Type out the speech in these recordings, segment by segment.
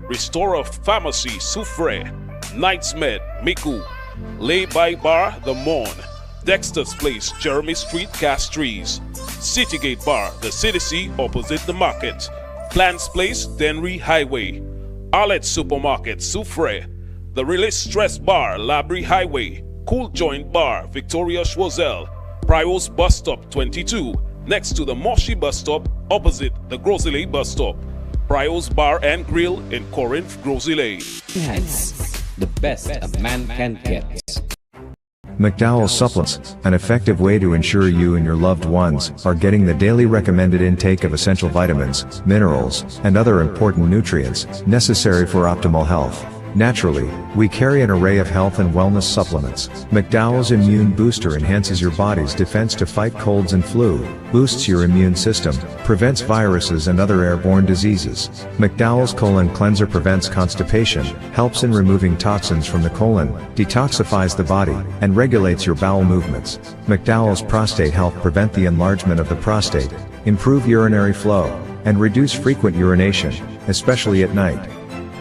Restorer Pharmacy, Soufre, Knight's Med, Miku, Lay-By Bar, The Morn, Dexter's Place, Jeremy Street, Castries, Citygate Bar, The City opposite the market, Plants Place, Denry Highway, Arlette Supermarket, Soufre, The Release Stress Bar, Labrie Highway, Cool Joint Bar, Victoria Schwazel, Prios Bus Stop 22, next to the Moshi Bus Stop, opposite the Grosley Bus Stop. Prios Bar and Grill in Corinth, Grosley. Yes, the best a man can get. McDowell's Supplements, an effective way to ensure you and your loved ones are getting the daily recommended intake of essential vitamins, minerals, and other important nutrients necessary for optimal health. Naturally, we carry an array of health and wellness supplements. McDowell's Immune Booster enhances your body's defense to fight colds and flu, boosts your immune system, prevents viruses and other airborne diseases. McDowell's Colon Cleanser prevents constipation, helps in removing toxins from the colon, detoxifies the body, and regulates your bowel movements. McDowell's Prostate Health prevent the enlargement of the prostate, improve urinary flow, and reduce frequent urination, especially at night.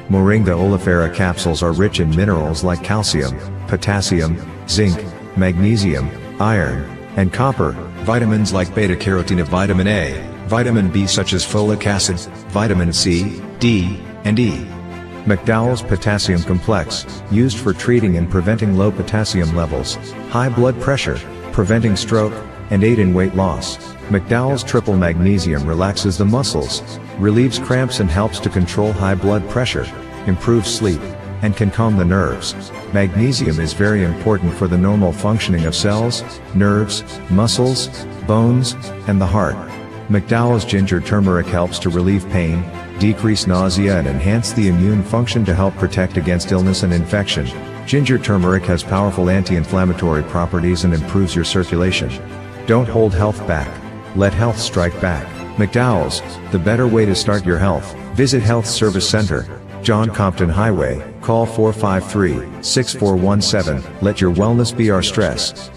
Moringa oleifera capsules are rich in minerals like calcium, potassium, zinc, magnesium, iron, and copper, vitamins like beta-carotene of vitamin A, vitamin B such as folic acid, vitamin C, D, and E. McDowell's Potassium Complex, used for treating and preventing low potassium levels, high blood pressure, preventing stroke, and aid in weight loss. McDowell's Triple Magnesium relaxes the muscles, relieves cramps and helps to control high blood pressure, improves sleep, and can calm the nerves. Magnesium is very important for the normal functioning of cells, nerves, muscles, bones, and the heart. McDowell's Ginger Turmeric helps to relieve pain, decrease nausea and enhance the immune function to help protect against illness and infection. Ginger turmeric has powerful anti-inflammatory properties and improves your circulation. Don't hold health back. Let health strike back. McDowell's, the better way to start your health. Visit Health Service Center, John Compton Highway, call 453-6417. Let your wellness be our stress.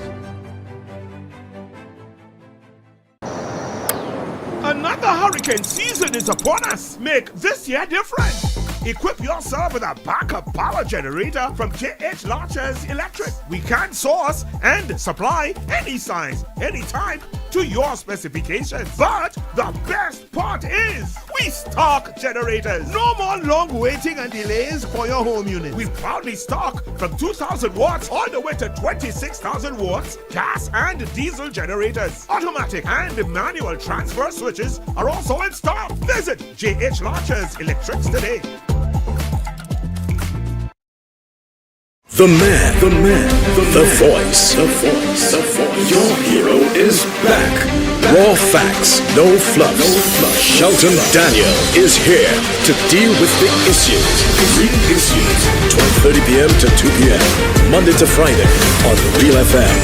Another hurricane season is upon us. Make this year different. Equip yourself with a backup power generator from JH Launchers Electric. We can source and supply any size, any type to your specifications. But the best part is we stock generators. No more long waiting and delays for your home unit. We proudly stock from 2,000 watts all the way to 26,000 watts gas and diesel generators. Automatic and manual transfer switches are also in stock. Visit JH Launchers Electrics today. The voice. Your hero is back. Raw facts, no fluffs. Shelton Daniel is here to deal with the issues. 12:30 p.m. to 2 p.m. Monday to Friday on Real FM.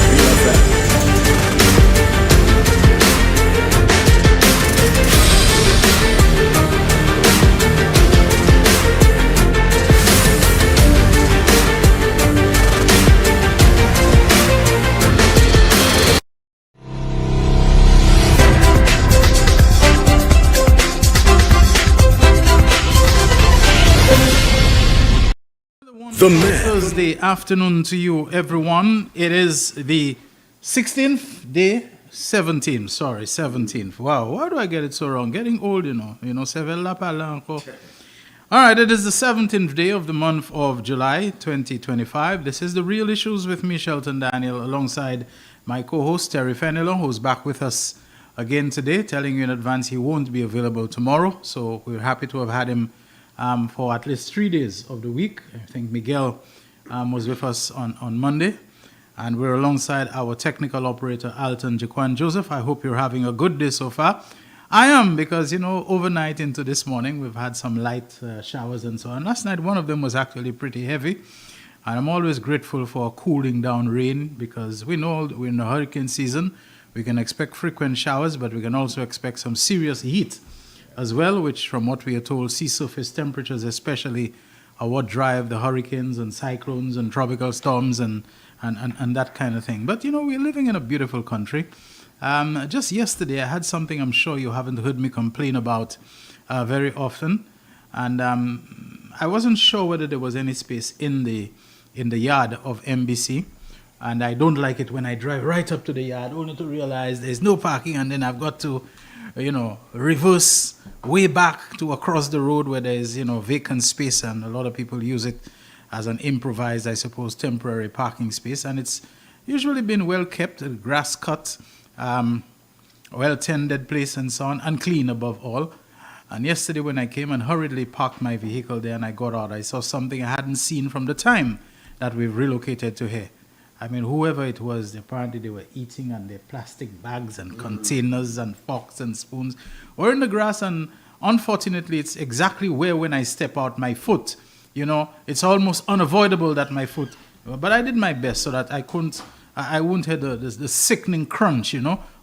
Thursday afternoon to you, everyone. It is the 16th day, 17th. Wow, why do I get it so wrong? Getting old, you know. All right, it is the 17th day of the month of July 2025. This is The Real Issues with me, Shelton Daniel, alongside my co-host, Terry Fenelon, who's back with us again today, telling you in advance he won't be available tomorrow. So we're happy to have had him for at least 3 days of the week. I think Miguel was with us on Monday, and we're alongside our technical operator, Alton Jaquan Joseph. I hope you're having a good day so far. I am, because, overnight into this morning, we've had some light showers and so on. Last night, one of them was actually pretty heavy, and I'm always grateful for cooling down rain, because we know we're in the hurricane season. We can expect frequent showers, but we can also expect some serious heat as well, which, from what we are told, sea surface temperatures especially are what drive the hurricanes and cyclones and tropical storms and that kind of thing. But, we're living in a beautiful country. Just yesterday, I had something I'm sure you haven't heard me complain about very often. And I wasn't sure whether there was any space in the yard of MBC. And I don't like it when I drive right up to the yard only to realize there's no parking, and then I've got to, reverse way back to across the road where there's, vacant space, and a lot of people use it as an improvised, I suppose, temporary parking space. And it's usually been well kept, grass cut, well tended place and so on, and clean above all. And yesterday when I came and hurriedly parked my vehicle there and I got out, I saw something I hadn't seen from the time that we've relocated to here. I mean, whoever it was, apparently they were eating, and their plastic bags and containers and forks and spoons were in the grass. And unfortunately, it's exactly where when I step out my foot, it's almost unavoidable that my foot, but I did my best so that I wouldn't hear the sickening crunch,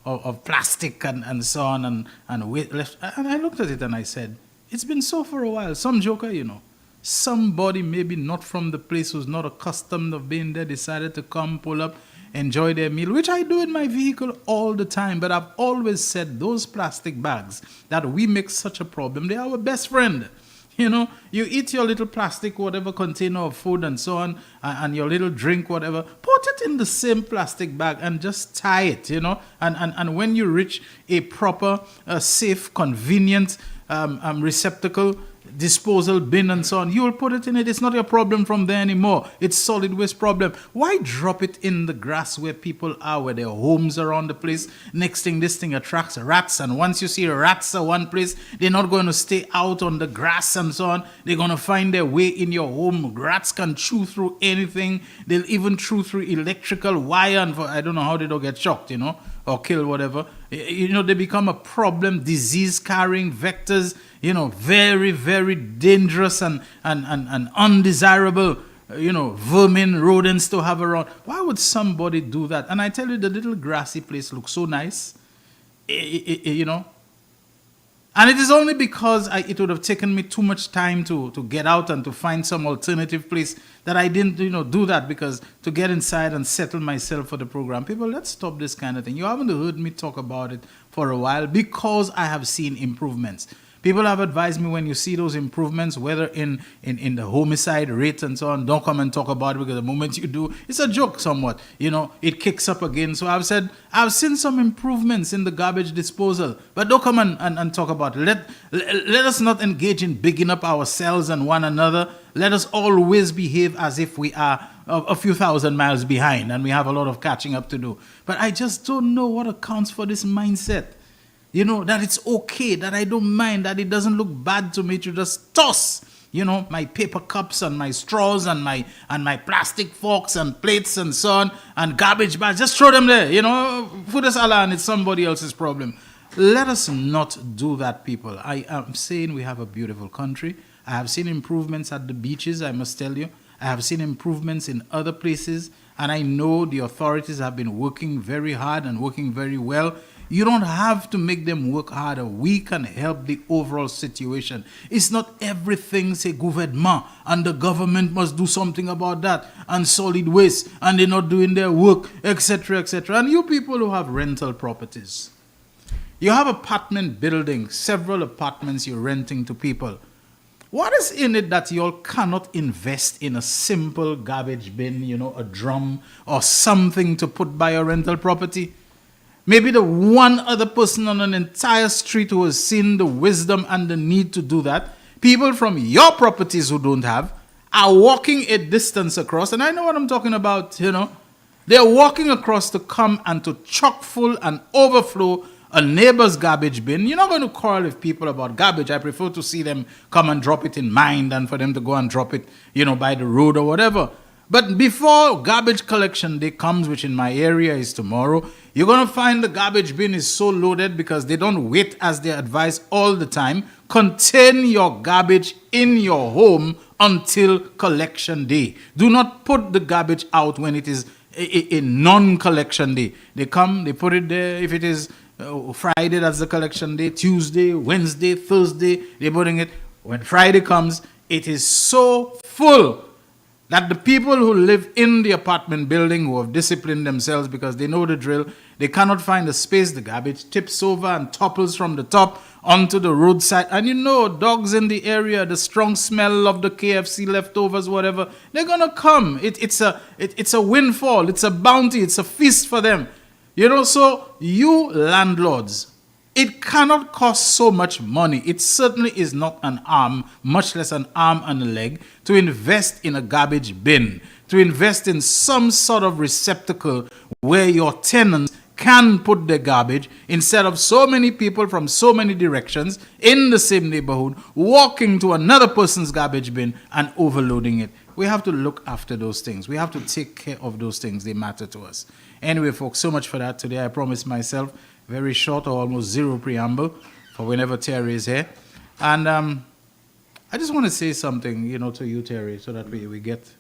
of plastic and so on and weight left. And I looked at it and I said, it's been so for a while. Some joker, somebody maybe not from the place who's not accustomed of being there decided to come, pull up, enjoy their meal, which I do in my vehicle all the time. But I've always said those plastic bags that we make such a problem, they are our best friend. You eat your little plastic, whatever container of food and so on, and your little drink, whatever, put it in the same plastic bag and just tie it, and when you reach a proper, safe, convenient receptacle, disposal bin and so on, you will put it in it. It's not your problem from there anymore. It's solid waste problem. Why drop it in the grass where people are, where their homes are around the place? Next thing, this thing attracts rats, and once you see rats at one place, they're not going to stay out on the grass and so on. They're going to find their way in your home. Rats can chew through anything. They'll even chew through electrical wire, and I don't know how they don't get shocked, or killed, whatever. They become a problem, disease-carrying vectors, very, very dangerous and undesirable, vermin, rodents to have around. Why would somebody do that? And I tell you, the little grassy place looks so nice, And it is only because it would have taken me too much time to get out and to find some alternative place that I didn't, do that, because to get inside and settle myself for the program. People, let's stop this kind of thing. You haven't heard me talk about it for a while because I have seen improvements. People have advised me, when you see those improvements, whether in the homicide rate and so on, don't come and talk about it, because the moment you do, it's a joke somewhat. It kicks up again. So I've said, I've seen some improvements in the garbage disposal, but don't come and talk about it. Let us not engage in bigging up ourselves and one another. Let us always behave as if we are a few thousand miles behind and we have a lot of catching up to do. But I just don't know what accounts for this mindset. That it's okay, that I don't mind, that it doesn't look bad to me to just toss, my paper cups and my straws and my plastic forks and plates and so on, and garbage bags. Just throw them there, put us all on, it's somebody else's problem. Let us not do that, people. I am saying we have a beautiful country. I have seen improvements at the beaches, I must tell you. I have seen improvements in other places, and I know the authorities have been working very hard and working very well. You don't have to make them work harder. We can help the overall situation. It's not everything, say, gouvernement, and the government must do something about that, and solid waste, and they're not doing their work, etc., etc. And you people who have rental properties, you have apartment buildings, several apartments you're renting to people. What is in it that you all cannot invest in a simple garbage bin, a drum, or something to put by your rental property? Maybe the one other person on an entire street who has seen the wisdom and the need to do that, people from your properties who don't have, are walking a distance across, and I know what I'm talking about, They're walking across to come and to chock full and overflow a neighbor's garbage bin. You're not going to quarrel with people about garbage. I prefer to see them come and drop it in mine than for them to go and drop it, by the road or whatever. But before garbage collection day comes, which in my area is tomorrow, you're going to find the garbage bin is so loaded because they don't wait as they advise all the time. Contain your garbage in your home until collection day. Do not put the garbage out when it is a non-collection day. They come, they put it there. If it is Friday, that's the collection day. Tuesday, Wednesday, Thursday, they're putting it. When Friday comes, it is so full That the people who live in the apartment building, who have disciplined themselves because they know the drill, they cannot find a space, the garbage tips over and topples from the top onto the roadside. And you know, dogs in the area, the strong smell of the KFC leftovers, whatever, they're going to come. It's a windfall, it's a bounty, it's a feast for them. You know, so you landlords, it cannot cost so much money. It certainly is not an arm, much less an arm and a leg, to invest in a garbage bin, to invest in some sort of receptacle where your tenants can put their garbage instead of so many people from so many directions in the same neighborhood walking to another person's garbage bin and overloading it. We have to look after those things. We have to take care of those things. They matter to us. Anyway, folks, so much for that today. I promised myself very short or almost zero preamble for whenever Terry is here. And I just want to say something, to you, Terry, so that we get...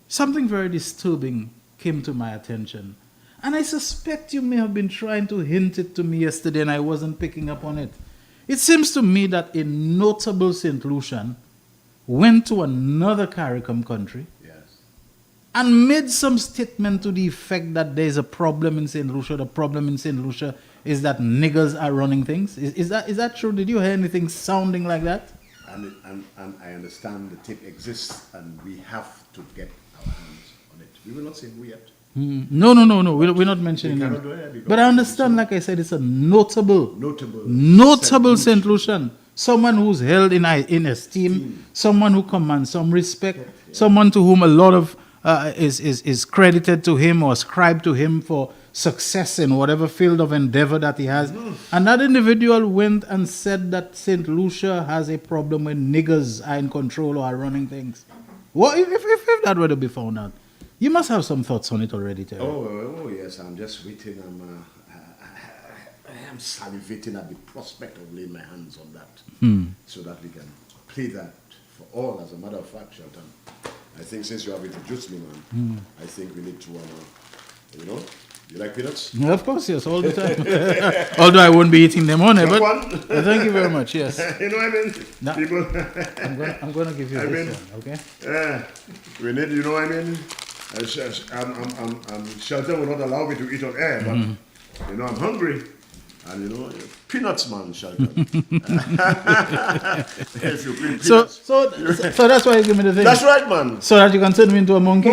Something very disturbing came to my attention. And I suspect you may have been trying to hint it to me yesterday and I wasn't picking up on it. It seems to me that a notable St. Lucian went to another CARICOM country and made some statement to the effect that there's a problem in St. Lucia. The problem in St. Lucia is that niggers are running things. Is that true? Did you hear anything sounding like that? And I understand the tip exists and we have to get our hands on it. We will not say who yet. No. We're not mentioning it. But I understand, like I said, it's a notable St. Lucian. Someone who's held in esteem, someone who commands some respect, someone to whom a lot of is credited to him or ascribed to him for success in whatever field of endeavor that he has. And that individual went and said that St. Lucia has a problem when niggers are in control or are running things. What if that were to be found out? You must have some thoughts on it already, Terry. Oh yes, I'm just waiting. I am salivating at the prospect of laying my hands on that, so that we can play that for all. As a matter of fact, Shelton, I think since you have introduced me, man, I think we need to, you like peanuts? Yeah, of course, yes, all the time. Although I won't be eating them on it, but thank you very much, yes. You know what I mean? No, People, I'm gonna give you this one, okay? We need, you know what I mean? Shelton will not allow me to eat on air, but, I'm hungry. And, peanuts, man, Shelton. If you bring peanuts. So that's why you give me the thing? That's right, man. So that you can turn me into a monkey?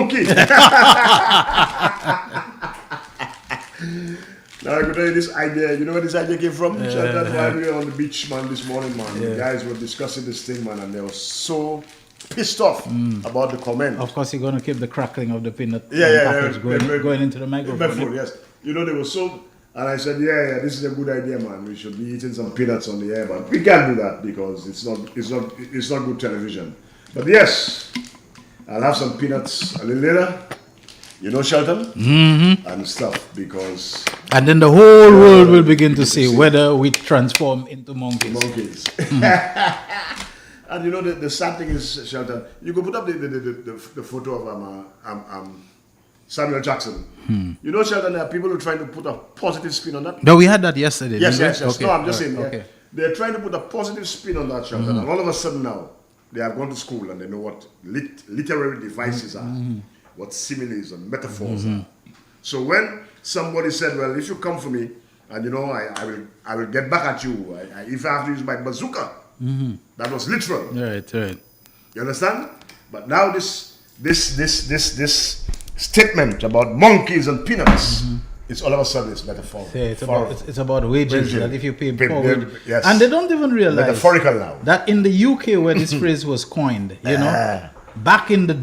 Now I could tell you this idea. You know where this idea came from? Shelton, while we were on the beach, man, this morning, man. The guys were discussing this thing, man, and they were so pissed off about the comment. Of course, you're going to keep the crackling of the peanut package going into the microphone. Yes. They were so... And I said, this is a good idea, man. We should be eating some peanuts on the air, but we can't do that because it's not good television. But yes, I'll have some peanuts a little later, Shelton, and stuff because... And then the whole world will begin to see whether we transform into monkeys. And the sad thing is, Shelton, you could put up the photo of Samuel Jackson. Shelton, there are people who are trying to put a positive spin on that. No, we had that yesterday. Yes. Okay. No, I'm just saying. They're trying to put a positive spin on that, Shelton. And all of a sudden now, they have gone to school and they know what literary devices are, what similes and metaphors are. So when somebody said, well, if you come for me, and I will get back at you. If I have to use my bazooka, that was literal. Right. You understand? But now this statement about monkeys and peanuts, it's all of a sudden it's metaphorical. It's about wages. That if you pay poor wages, yes. And they don't even realize metaphorical now that in the UK where this phrase was coined, back in the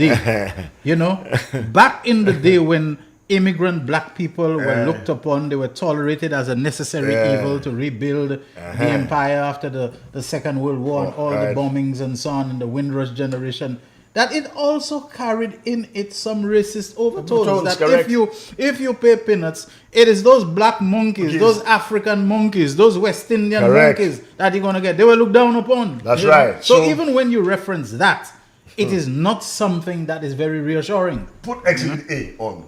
day, when immigrant black people were looked upon, they were tolerated as a necessary evil to rebuild the empire after the Second World War, and all the bombings and so on, and the Windrush generation. That it also carried in it some racist overtones. That correct. if you pay peanuts, it is those black monkeys, those African monkeys, those West Indian monkeys that you're gonna get. They were looked down upon. That's right. So even when you reference that, it is not something that is very reassuring. Put Exhibit A on.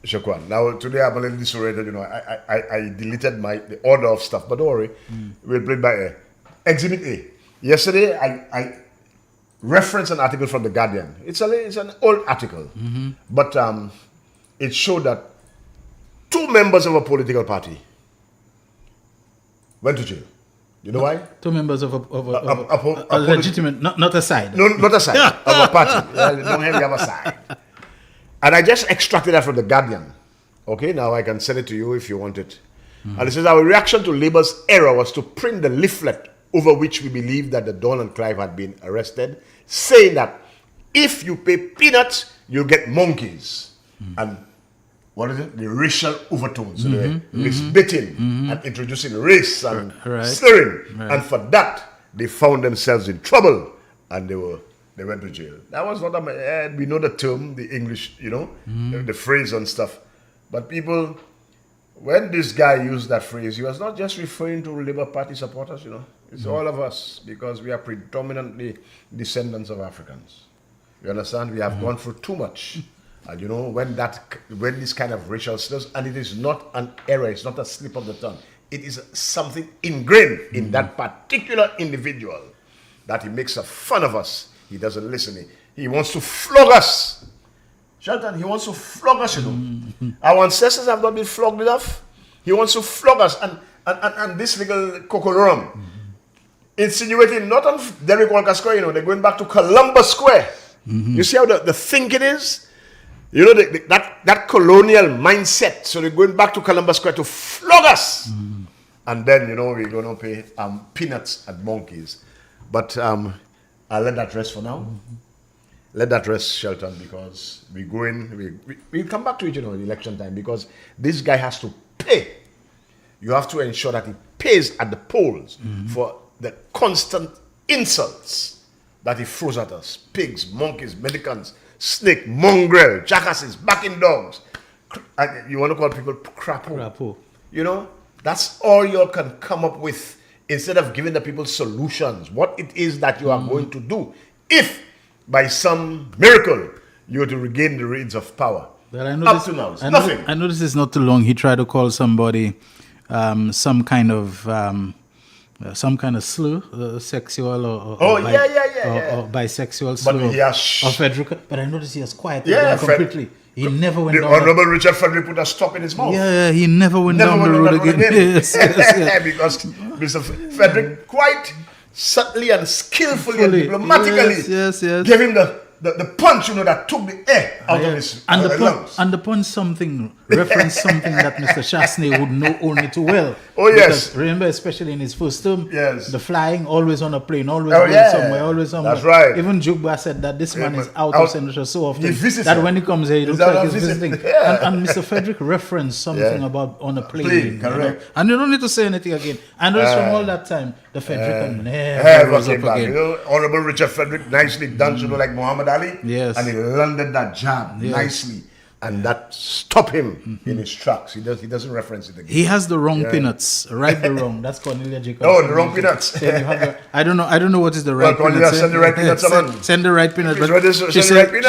Shakwan. Now today I'm a little disoriented. I deleted the order of stuff, but don't worry, we'll play it by ear. Exhibit A. Yesterday reference an article from The Guardian. It's an old article, but it showed that 2 members of a political party went to jail. You know why? 2 members of a legitimate, not a side. No, not a side, of a party. Well, don't have a side. And I just extracted that from The Guardian. Okay, now I can send it to you if you want it. And it says, our reaction to Labour's error was to print the leaflet over which we believe that the Don and Clive had been arrested, saying that if you pay peanuts, you'll get monkeys. And what is it? The racial overtones, the race baiting and introducing race and slurring. And for that, they found themselves in trouble and they went to jail. That was what we know the term, the English, the phrase and stuff. But people, when this guy used that phrase, he was not just referring to Labour Party supporters, It's all of us, because we are predominantly descendants of Africans. You understand? We have gone through too much. And when this kind of racial slurs, and it is not an error, it's not a slip of the tongue. It is something ingrained in that particular individual, that he makes a fun of us. He doesn't listen. He wants to flog us. Shelton, he wants to flog us, Our ancestors have not been flogged enough. He wants to flog us. And this little Kokolorum, insinuating not on Derrick Walker Square, they're going back to Columbus Square. You see how the thinking is? That colonial mindset. So they're going back to Columbus Square to flog us. And then, we're going to pay peanuts and monkeys. But I'll let that rest for now. Let that rest, Shelton, because we'll come back to it, in election time, because this guy has to pay. You have to ensure that he pays at the polls for the constant insults that he throws at us. Pigs, monkeys, medicants, snake, mongrel, jackasses, backing dogs. You want to call people crapo. That's all you can come up with, instead of giving the people solutions, what it is that you are going to do if by some miracle you were to regain the reins of power. Well, I know Up to now, it's nothing. I know this is not too long. He tried to call somebody some kind of slur, sexual or bisexual slur. Or Frederick. But I noticed he has quieted down completely. He never went down. The Honorable Richard Frederick put a stop in his mouth. Yeah, he never went down the road again. Yes. Because Mr. Frederick quite subtly and skillfully and diplomatically gave him the punch, that took the air out of his lungs. And the punch referenced something that Mr. Chasney would know only too well. Oh, yes. Because remember, especially in his first term, yes, the flying, always on a plane, always going somewhere, always somewhere. That's right. Even Jugba said that this man is out of Senator so often that when he comes here, he looks like he's visiting. And Mr. Frederick referenced something about on a plane. Correct. And you don't need to say anything again. And notice from all that time, the Frederick never rose up again. Honorable Richard Frederick, nicely done, like Muhammad Ali. Yes. And he landed that jab nicely. And that stopped him in his tracks. He doesn't reference it again. He has the wrong peanuts. Right the wrong. That's Cornelia Jacobs. Oh, the wrong peanuts. I don't know what is the right peanuts. Cornelia, send the right peanuts, send the right peanuts.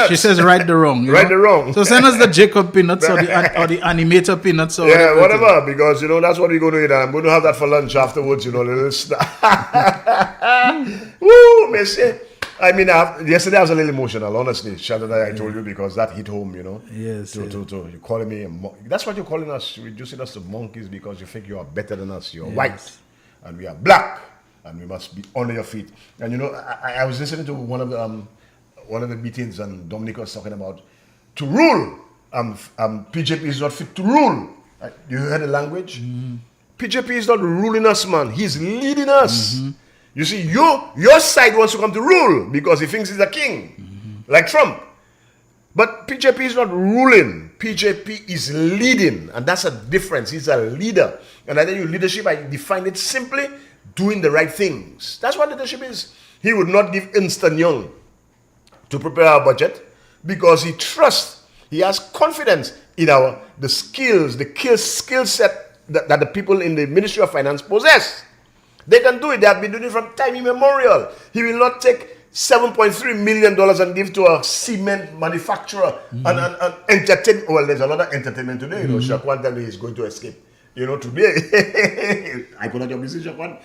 She says right the wrong. Right the wrong. So send us the Jacob peanuts or the animator peanuts or whatever. Because that's what we're going to eat. And I'm going to have that for lunch afterwards. Little Woo, Messi. I mean, yesterday I was a little emotional, honestly. Shelton, I told you, because that hit home, Yes. You're calling me that's what you're calling us, reducing us to monkeys because you think you are better than us. You're white and we are black and we must be under your feet. And I was listening to one of the meetings, and Dominic was talking about to rule. PJP is not fit to rule. You heard the language? PJP is not ruling us, man. He's leading us. You see, your side wants to come to rule because he thinks he's a king, like Trump. But PJP is not ruling. PJP is leading, and that's a difference. He's a leader. And I tell you, leadership, I define it simply doing the right things. That's what leadership is. He would not give Instant Young to prepare our budget because he trusts, he has confidence in the skills, the skill set that the people in the Ministry of Finance possess. They can do it. They have been doing it from time immemorial. He will not take $7.3 million and give to a cement manufacturer and entertain. Well, there's a lot of entertainment today. Shakwan tell me he's going to escape. Today, I put out your message one.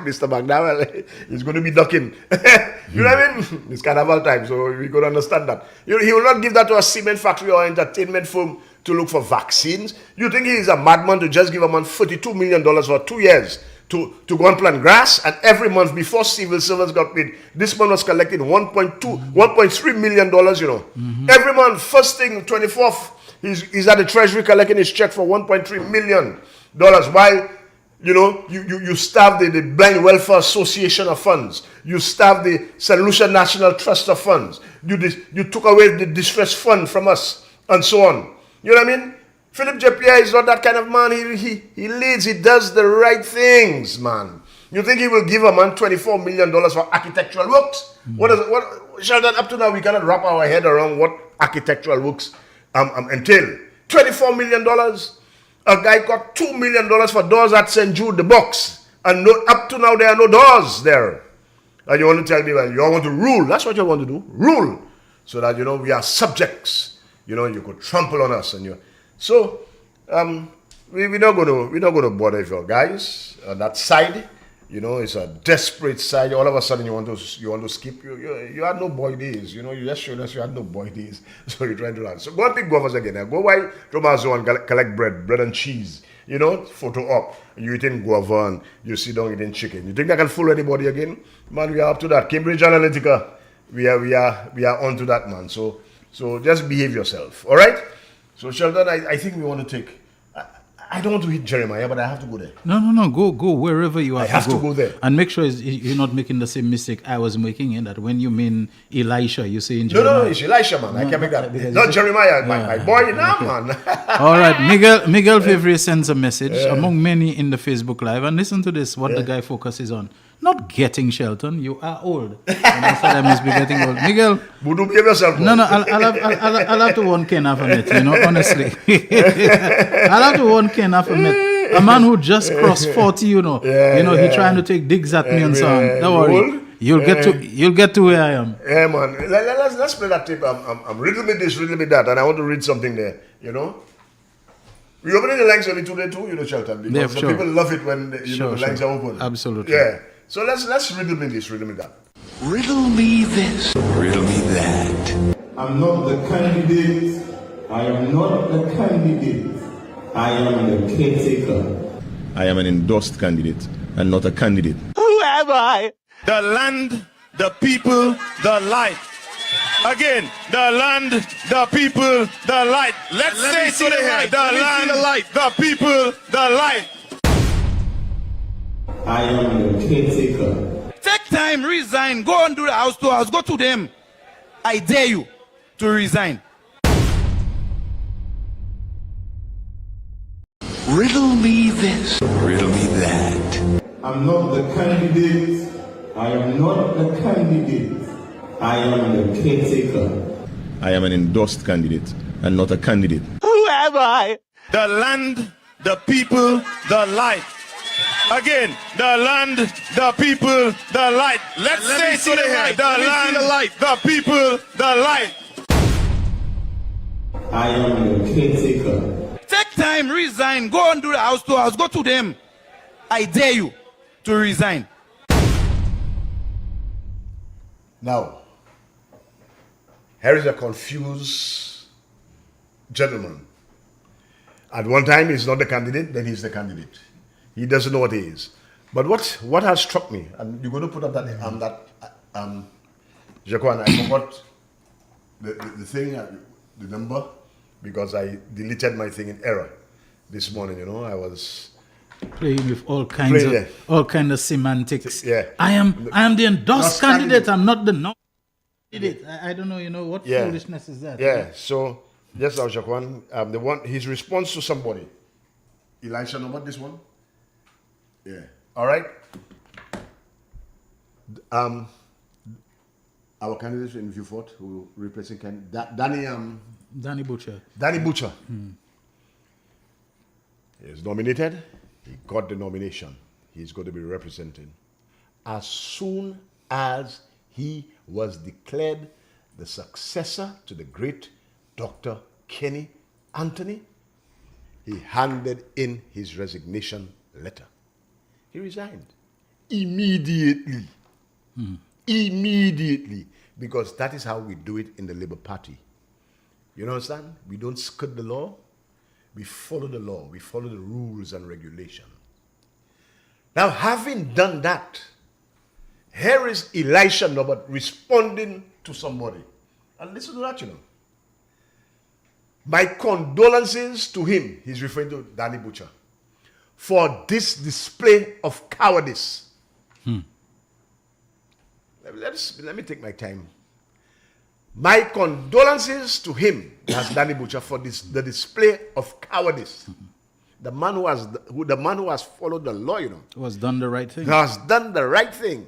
Mr. McDowell is going to be ducking. You know what I mean? It's carnival time, so we could understand that. He will not give that to a cement factory or entertainment firm to look for vaccines. You think he is a madman to just give a man $42 million for 2 years to go and plant grass? And every month before civil servants got paid, this man was collecting $1.3 million, Every month, first thing, 24th, he's at the treasury collecting his check for $1.3 million. While you starve the Blind Welfare Association of funds. You starve the St. Lucia National Trust of funds. You took away the distress fund from us, and so on. You know what I mean? Philip J. Pierre is not that kind of man. He leads. He does the right things, man. You think he will give a man $24 million for architectural works? What Sheldon, up to now, we cannot wrap our head around what architectural works entail. $24 million. A guy got $2 million for doors at St. Jude, the box. And up to now, there are no doors there. And you want to tell me, well, you all want to rule. That's what you want to do. Rule. So that, we are subjects. You could trample on us. So, we're not going to bother you guys on that side. It's a desperate side. All of a sudden, you want to skip. You had no boy days. You just showed us you had no boy days. So you're trying to learn. So go and pick guavas again. Go by Tomaso and collect bread and cheese. Photo up. You eating guava and you sit down eating chicken. You think I can fool anybody again? Man, we are up to that. Cambridge Analytica, we are on to that, man. So just behave yourself. All right? So Shelton, I think we want to take. I don't want to hit Jeremiah, but I have to go there. No. Go wherever you have to go. I have to go there. And make sure you're not making the same mistake I was making in that when you mean Elisha, you say in Jeremiah. No, it's Elisha, man. I can't make that. Not Jeremiah, my boy, man. All right, Miguel Favre sends a message among many in the Facebook Live. And listen to this, what the guy focuses on. Not getting Shelton, you are old. And I said I must be getting old. Miguel. Budu, behave yourself. No, I'll have to warn Ken half a minute, honestly. I'll have to warn Ken half a minute. A man who just crossed 40, he trying to take digs at me and so on. Don't worry. You'll get to where I am. Yeah, man. Let's play that tape. I'm riddle me this, riddle me that, and I want to read something there, We're opening the lines only today too, Shelton, because people love it when the lines are open. Absolutely. Yeah. So let's riddle me this, riddle me that. Riddle me this, riddle me that. I'm not the candidate. I am not the candidate. I am the caretaker. I am an endorsed candidate and not a candidate. Who am I? The land, the people, the light. Again, the land, the people, the light. Let's say it today. The land, the light, the people, the light. I am the caretaker. Take time, resign, go and do the house to house, go to them. I dare you to resign. Riddle me this, riddle me that. I'm not the candidate. I am not the candidate. I am the caretaker. I am an endorsed candidate and not a candidate. Who am I? The land, the people, the light. Again, the land, the people, the light. Let's say it today. The land, the light, the people, the light. I am the caretaker. Take time, resign, go and do the house to house, go to them. I dare you to resign. Now, here is a confused gentleman. At one time, he's not the candidate, then he's the candidate. He doesn't know what he is. But what has struck me, and you're going to put up Jaquan, I forgot the thing, the number, because I deleted my thing in error this morning. I was playing with all kinds of semantics. Yeah. I am the endorsed candidate. I'm not the non-candidate. I don't know, what foolishness is that? Yeah. So just now, Jaquan, his response to somebody. Elisha, know what this one? Yeah. All right. Our candidate in view fought who replacing Danny Butcher. Danny Butcher. He is nominated. He got the nomination. He's going to be representing. As soon as he was declared the successor to the great Dr. Kenny Anthony, he handed in his resignation letter. He resigned immediately. Immediately. Because that is how we do it in the Labour Party. You understand? We don't skirt the law. We follow the law. We follow the rules and regulations. Now, having done that, here is Elisha Norbert responding to somebody. And listen to that, you know. My condolences to him, he's referring to Danny Butcher, for this display of cowardice. Let me take my time. My condolences to him, that's Danny Butcher, for the display of cowardice. The man who has followed the law, you know. Who has done the right thing. Has done the right thing.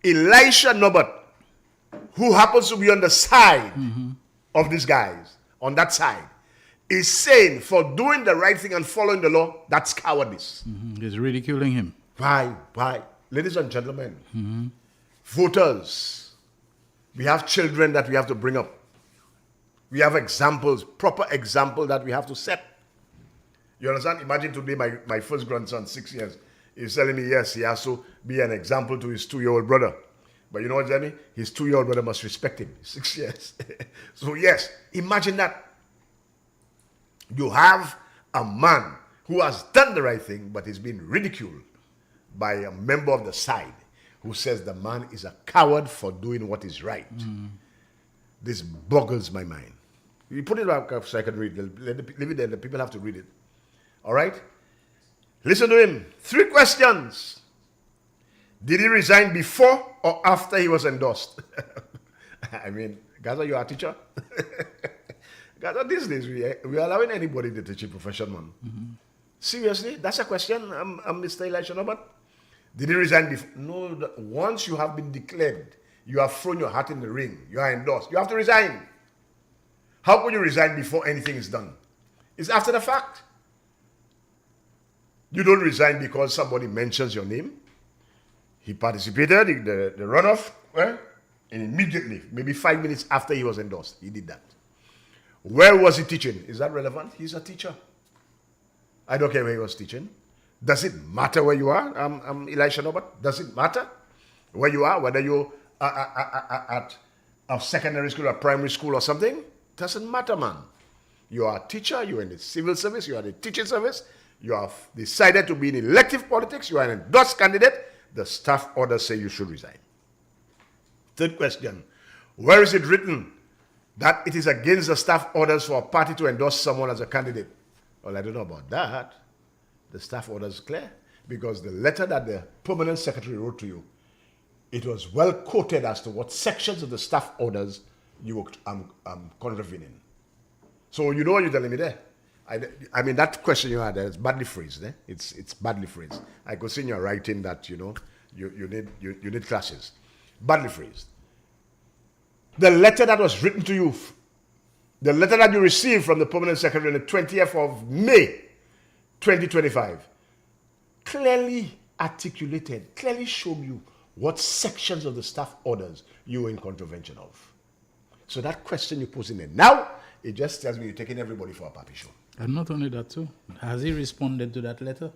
Elisha Norbert, who happens to be on the side of these guys, on that side, is saying for doing the right thing and following the law, that's cowardice. He's ridiculing him. Why? Ladies and gentlemen, voters, we have children that we have to bring up. We have examples, proper example that we have to set. You understand? Imagine today my first grandson, 6 years, is telling me, yes, he has to be an example to his 2-year-old brother. But you know what, Jenny? His 2-year-old brother must respect him. 6 years. So yes, imagine that. You have a man who has done the right thing, but is being ridiculed by a member of the side who says the man is a coward for doing what is right. This boggles my mind. You put it back so I can read it. Leave it there. The people have to read it. All right? Listen to him. 3 questions. Did he resign before or after he was endorsed? I mean, Gaza, you are a teacher? Gaza, these days we are allowing anybody in the teaching profession, man. Seriously? That's a question, Mr. Elisha Norbert? Did he resign before? No, once you have been declared, you have thrown your hat in the ring, you are endorsed, you have to resign. How could you resign before anything is done? It's after the fact. You don't resign because somebody mentions your name. He participated in the runoff, and immediately, maybe 5 minutes after he was endorsed, he did that. Where was he teaching? Is that relevant? He's a teacher. I don't care where he was teaching. Does it matter where you are? I'm Elisha Norbert. Does it matter where you are? Whether you're at a secondary school or primary school or something? Doesn't matter, man. You are a teacher. You're in the civil service. You are in the teaching service. You have decided to be in elective politics. You are an endorsed candidate. The staff orders say you should resign. 3rd question. Where is it written that it is against the staff orders for a party to endorse someone as a candidate? Well, I don't know about that. The staff order is clear, because the letter that the permanent secretary wrote to you, it was well quoted as to what sections of the staff orders you were contravening. So you know what you're telling me there? I mean, that question you had there is badly phrased. It's badly phrased. I could see in your writing that, you know, you need classes. Badly phrased. The letter that was written to you, the letter that you received from the permanent secretary on the 20th of May, 2025, clearly articulated, clearly showed you what sections of the staff orders you were in contravention of. So that question you pose in there now, it just tells me you're taking everybody for a party show. And not only that too, has he responded to that letter?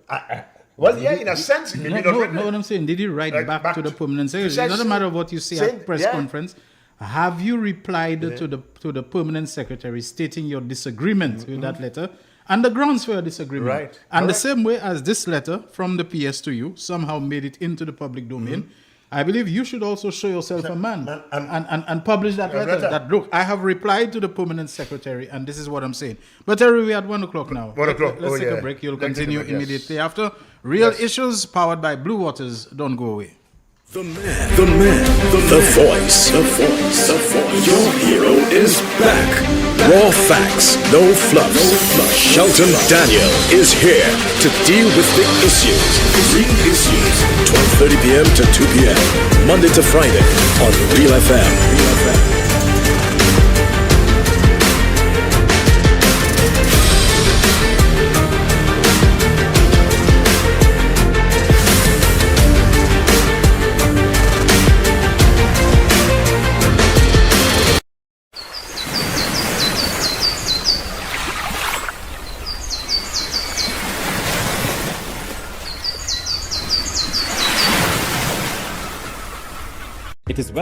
Well, yeah, in a sense. No, what I'm saying, did he write back to the permanent secretary? It doesn't matter what you say at press conference. Have you replied to the permanent secretary stating your disagreement with that letter and the grounds for your disagreement? Right. And the same way as this letter from the PS to you somehow made it into the public domain, I believe you should also show yourself a man and publish that letter. That, look, I have replied to the permanent secretary, and this is what I'm saying. But Terry, we're at 1 o'clock now. 1 o'clock. Let's take a break. You'll continue immediately after. Real Issues, powered by Blue Waters. Don't go away. The man, the voice. Your hero is back. Raw facts, no fluff. Shelton Daniel is here to deal with the issues. Real Issues, 12:30 p.m. to 2 p.m. Monday to Friday on Real FM.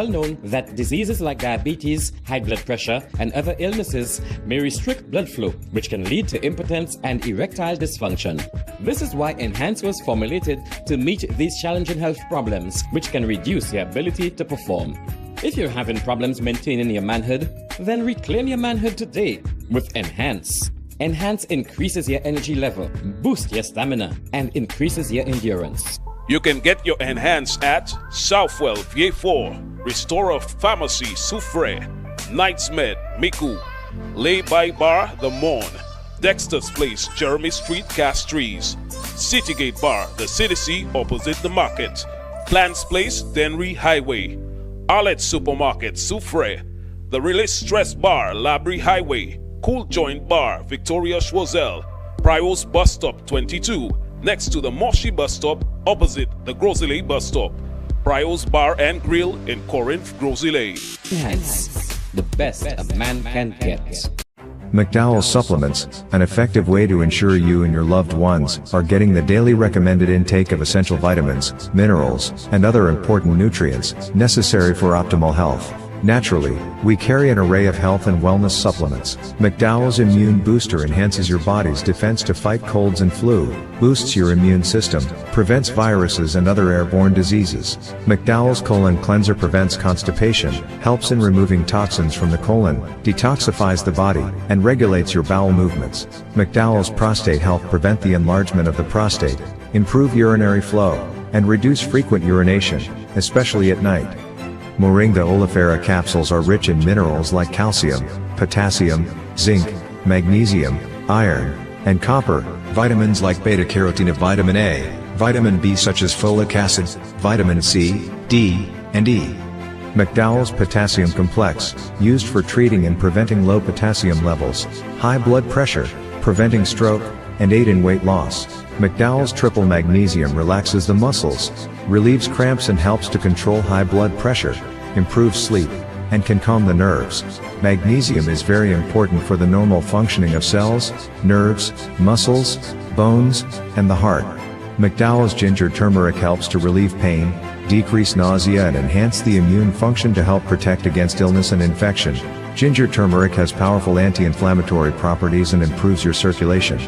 known that diseases like diabetes, high blood pressure, and other illnesses may restrict blood flow, which can lead to impotence and erectile dysfunction. This is why Enhance was formulated to meet these challenging health problems, which can reduce your ability to perform. If you're having problems maintaining your manhood, then reclaim your manhood today with Enhance. Enhance increases your energy level, boosts your stamina, and increases your endurance. You can get your Enhance at Southwell VA4, Restorer Pharmacy Soufre, Knights Med Miku, Lay by Bar The Morn, Dexter's Place Jeremy Street Castries, Citygate Bar The City opposite the market, Plants Place Denry Highway, Arlette Supermarket Soufre, The Release Stress Bar Labrie Highway, Cool Joint Bar Victoria Schwazel, Prios Bus Stop 22, next to the Moshi Bus Stop opposite the Grosley Bus Stop, Prios Bar and Grill in Corinth, Grosley. Enhance, the best a man can get. McDowell's Supplements, an effective way to ensure you and your loved ones are getting the daily recommended intake of essential vitamins, minerals, and other important nutrients necessary for optimal health. Naturally, we carry an array of health and wellness supplements. McDowell's Immune Booster enhances your body's defense to fight colds and flu, boosts your immune system, prevents viruses and other airborne diseases. McDowell's Colon Cleanser prevents constipation, helps in removing toxins from the colon, detoxifies the body, and regulates your bowel movements. McDowell's Prostate Health prevent the enlargement of the prostate, improve urinary flow, and reduce frequent urination, especially at night. Moringa oleifera capsules are rich in minerals like calcium, potassium, zinc, magnesium, iron, and copper, vitamins like beta-carotene of vitamin A, vitamin B such as folic acid, vitamin C, D, and E. McDowell's Potassium Complex, used for treating and preventing low potassium levels, high blood pressure, preventing stroke, and aid in weight loss. McDowell's Triple Magnesium relaxes the muscles, relieves cramps and helps to control high blood pressure, improves sleep, and can calm the nerves. Magnesium is very important for the normal functioning of cells, nerves, muscles, bones, and the heart. McDowell's Ginger Turmeric helps to relieve pain, decrease nausea and enhance the immune function to help protect against illness and infection. Ginger turmeric has powerful anti-inflammatory properties and improves your circulation.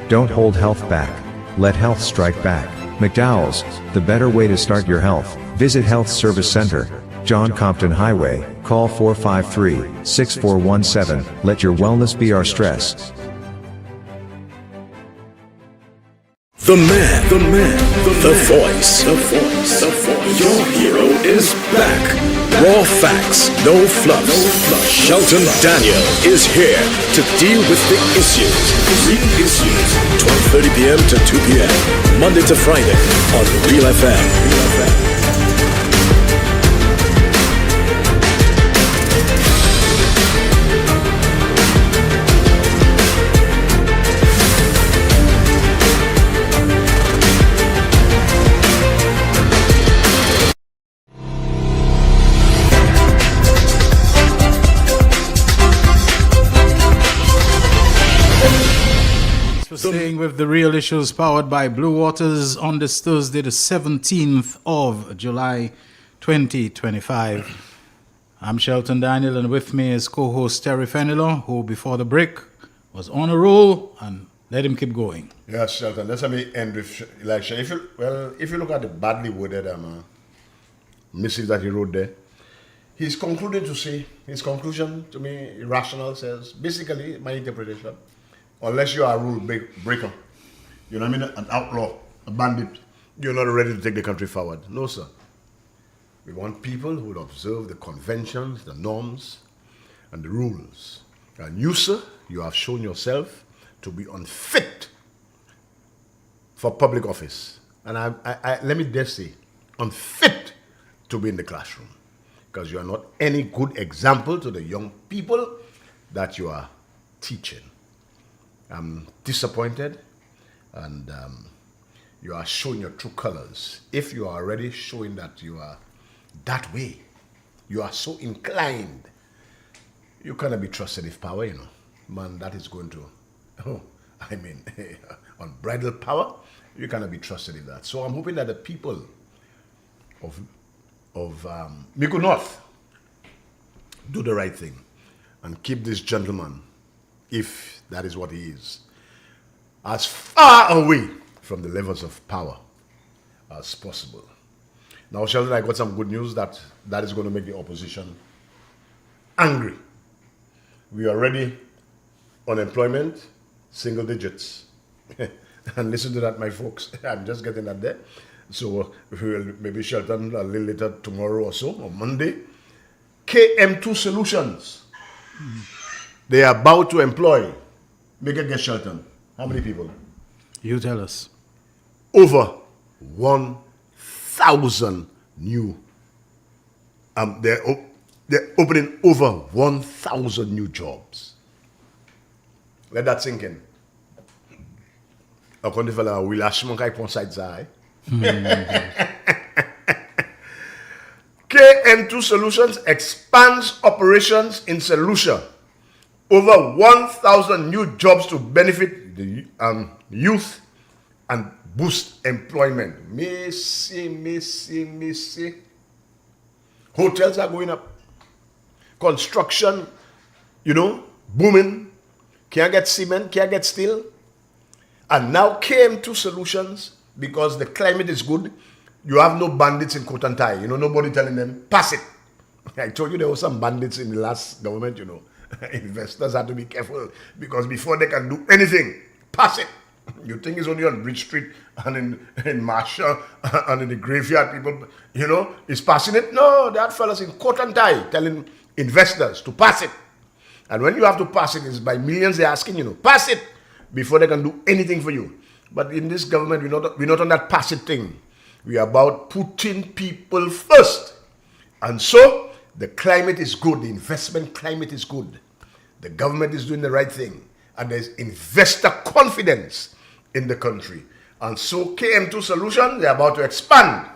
Don't hold health back. Let health strike back. McDowell's, the better way to start your health. Visit Health Service Center, John Compton Highway, call 453-6417. Let your wellness be our stress. The man, the voice. Your hero is back. Raw facts, no fluff. Shelton Daniel is here to deal with the issues. Real issues. 12:30 p.m. to 2 p.m. Monday to Friday on Real FM. Staying with the real issues powered by Blue Waters on this Thursday, the 17th of July, 2025. I'm Shelton Daniel, and with me is co-host Terry Fenelon, who before the break was on a roll, and let him keep going. Yes, Shelton. Let's me end with election. If you look at the badly worded missive that he wrote there, his conclusion to me, irrational, says basically my interpretation. Unless you are a rule breaker, you know what I mean, an outlaw, a bandit, you're not ready to take the country forward. No, sir. We want people who would observe the conventions, the norms, and the rules. And you, sir, you have shown yourself to be unfit for public office. And I let me dare say, unfit to be in the classroom. Because you are not any good example to the young people that you are teaching. I'm disappointed, and you are showing your true colors. If you are already showing that you are that way, you are so inclined, you cannot be trusted with power, you know. Man, that is going to, unbridled power, you cannot be trusted in that. So I'm hoping that the people of Miku North do the right thing and keep this gentleman, if that is what he is, as far away from the levels of power as possible. Now, Shelton, I got some good news that is going to make the opposition angry. We are already unemployment, single digits. And listen to that, my folks. I'm just getting that there. So we'll maybe Shelton a little later tomorrow or so, or Monday. KM2 Solutions. They are about to employ, make a guess, Shelton. How many people? You tell us. Over 1,000 new. They're opening over 1,000 new jobs. Let that sink in. According to the will ask monk on side side. KM2 Solutions expands operations in St. Lucia. Over 1,000 new jobs to benefit the youth and boost employment. Missy. Hotels are going up. Construction, booming. Can't get cement, can't get steel. And now KM2 Solutions, because the climate is good, you have no bandits in coat and tie. Nobody telling them, pass it. I told you there were some bandits in the last government, Investors have to be careful because before they can do anything, pass it. You think it's only on Bridge Street and in Marshall and in the graveyard, people, is passing it? No, that fellas in coat and tie telling investors to pass it. And when you have to pass it, it's by millions they're asking, pass it before they can do anything for you. But in this government, we're not on that pass it thing. We're about putting people first. And so, the climate is good. The investment climate is good. The government is doing the right thing. And there's investor confidence in the country. And so, KM2 Solutions, they're about to expand.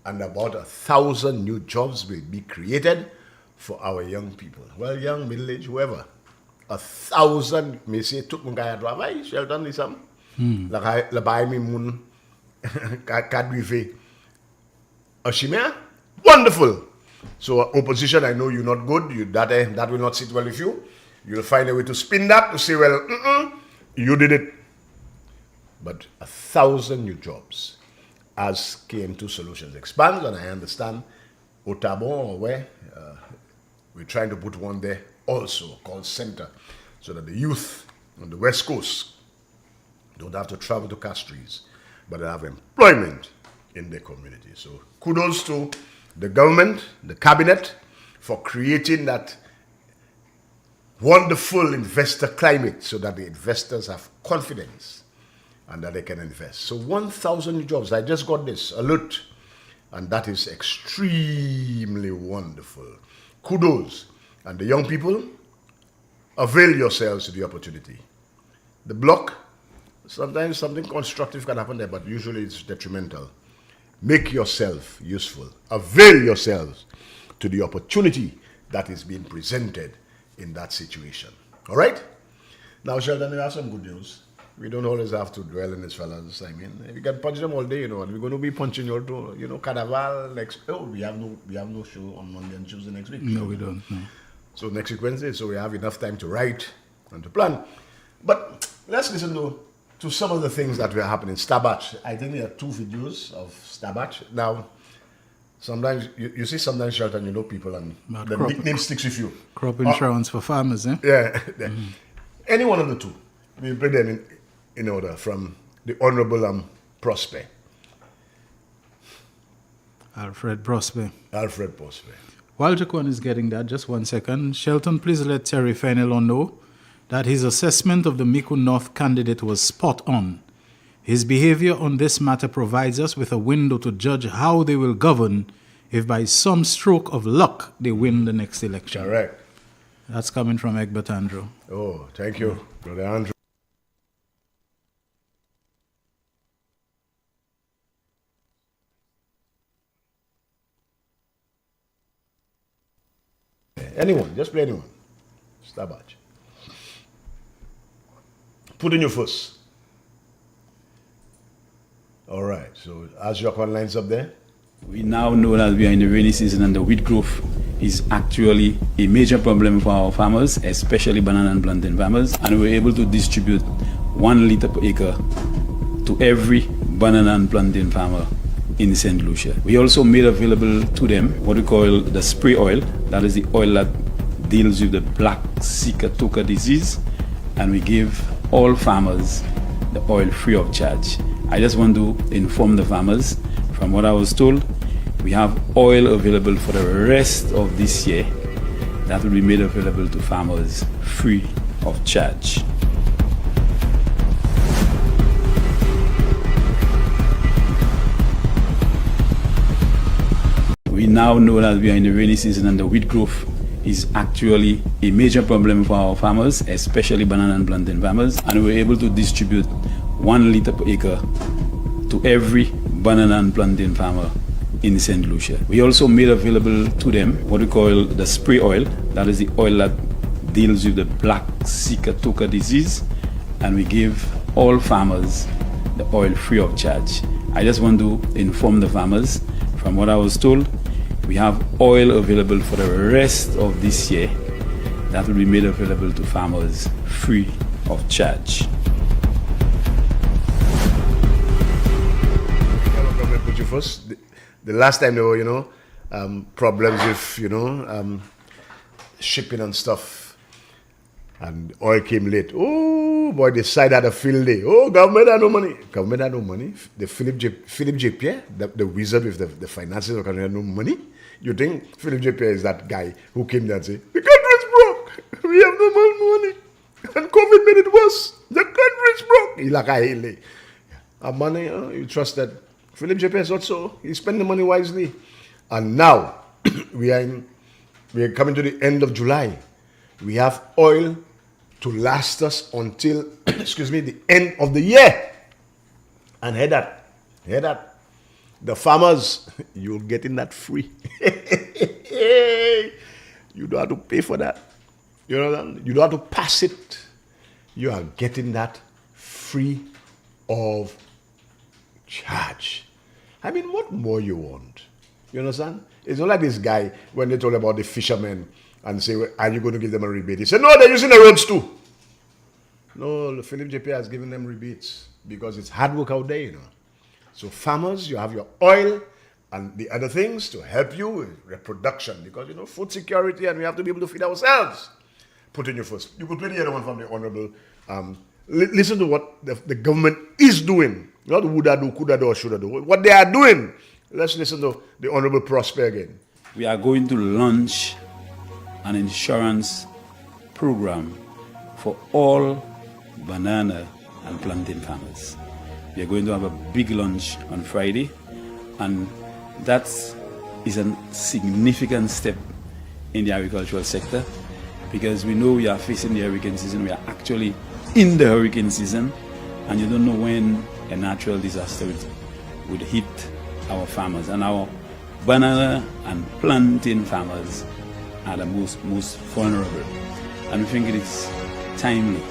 And about 1,000 new jobs will be created for our young people. Well, young, middle-aged, whoever. 1,000, may say, took me kaya drive, Shelton, lisam. Labay mi mun, kadwive. Ashimea? Wonderful. So, opposition, I know you're not good. That will not sit well with you. You'll find a way to spin that to say, well, you did it. But 1,000 new jobs as KM2 Solutions expands, and I understand Otabon or where, we're trying to put one there also, called Center, so that the youth on the West Coast don't have to travel to Castries, but they have employment in their community. So kudos to the government, the cabinet, for creating that wonderful investor climate so that the investors have confidence and that they can invest. So 1,000 new jobs. I just got this alert, and that is extremely wonderful. Kudos. And the young people, avail yourselves to the opportunity. The block, sometimes something constructive can happen there, but usually it's detrimental. Make yourself useful. Avail yourselves to the opportunity that is being presented in that situation. All right? Now, Shelton, we have some good news. We don't always have to dwell in this fellas. I mean, we can punch them all day, and we're going to be punching you all too. Carnival next. Oh, we have no show on Monday and Tuesday next week. No, we don't. No. So next week Wednesday, so we have enough time to write and to plan. But let's listen to some of the things that were happening. Stabatch. I think there are 2 videos of Stabatch. Now, sometimes you see sometimes, Shelton, people, and the nickname sticks with you. Crop insurance for farmers, eh? Yeah. Any one of the 2. We play them in order from the Honorable Prosper. Alfred Prosper. While Jaquan is getting that, just 1 second. Shelton, please let Terry Fenelon know that his assessment of the Miku North candidate was spot on. His behavior on this matter provides us with a window to judge how they will govern if by some stroke of luck they win the next election. Correct. That's coming from Egbert Andrew. Oh, thank you, Brother Andrew. Anyone, just play anyone. Stabatch. Put in your first. All right, so as Jacqueline lines up there. We now know that we are in the rainy season and the wheat growth is actually a major problem for our farmers, especially banana and plantain farmers, and we're able to distribute 1 liter per acre to every banana and plantain farmer in St. Lucia. We also made available to them what we call the spray oil. That is the oil that deals with the black Sikatoka disease, and we give all farmers the oil free of charge. I just want to inform the farmers, from what I was told, we have oil available for the rest of this year that will be made available to farmers free of charge. We now know that we are in the rainy season and the wheat growth is actually a major problem for our farmers, especially banana and plantain farmers, and we're able to distribute 1 liter per acre to every banana and plantain farmer in St. Lucia. We also made available to them what we call the spray oil. That is the oil that deals with the black Sikatoka disease, and we give all farmers the oil free of charge. I just want to inform the farmers, from what I was told, we have oil available for the rest of this year that will be made available to farmers free of charge. Government put you first. The last time there were, problems with, shipping and stuff, and oil came late. Oh boy, the side had a field day. Oh, government had no money. Government had no money. The Philip J. Pierre, the wizard with the finances of Canada, had no money. You think Philip J. Pierre is that guy who came there and said, the country's broke. We have no more money. And COVID made it worse. The country's broke. He like a hele. Our money, you trust that Philip J. Pierre is not so. He spent the money wisely. And now we are coming to the end of July. We have oil to last us until, the end of the year. And hear that. The farmers, you're getting that free. You don't have to pay for that. You know, you don't have to pass it. You are getting that free of charge. I mean, what more you want? You understand? It's not like this guy, when they told about the fishermen and say, are you going to give them a rebate? He said, no, they're using the roads too. No, Philip J. Pierre has given them rebates because it's hard work out there, So farmers, you have your oil and the other things to help you with reproduction because, food security and we have to be able to feed ourselves. Put in your first. You could play the other one from the Honorable. Listen to what the government is doing. Not woulda do, coulda do, or shoulda do. What they are doing. Let's listen to the Honorable Prosper again. We are going to launch an insurance program for all banana and plantain farmers. We are going to have a big launch on Friday, and that is a significant step in the agricultural sector because we know we are facing the hurricane season. We are actually in the hurricane season, and you don't know when a natural disaster would hit our farmers. And our banana and plantain farmers are the most vulnerable. And we think it is timely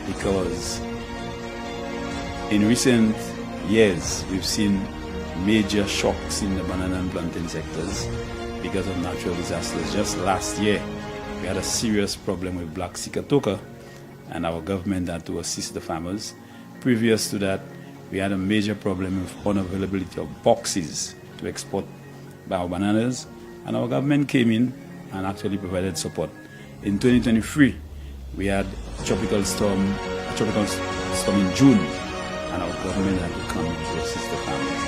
because in recent years, we've seen major shocks in the banana and plantain sectors because of natural disasters. Just last year, we had a serious problem with black Sikatoka, and our government had to assist the farmers. Previous to that, we had a major problem with unavailability of boxes to export our bananas, and our government came in and actually provided support. In 2023, we had a tropical storm in June, and our government had to come to assist the farmers.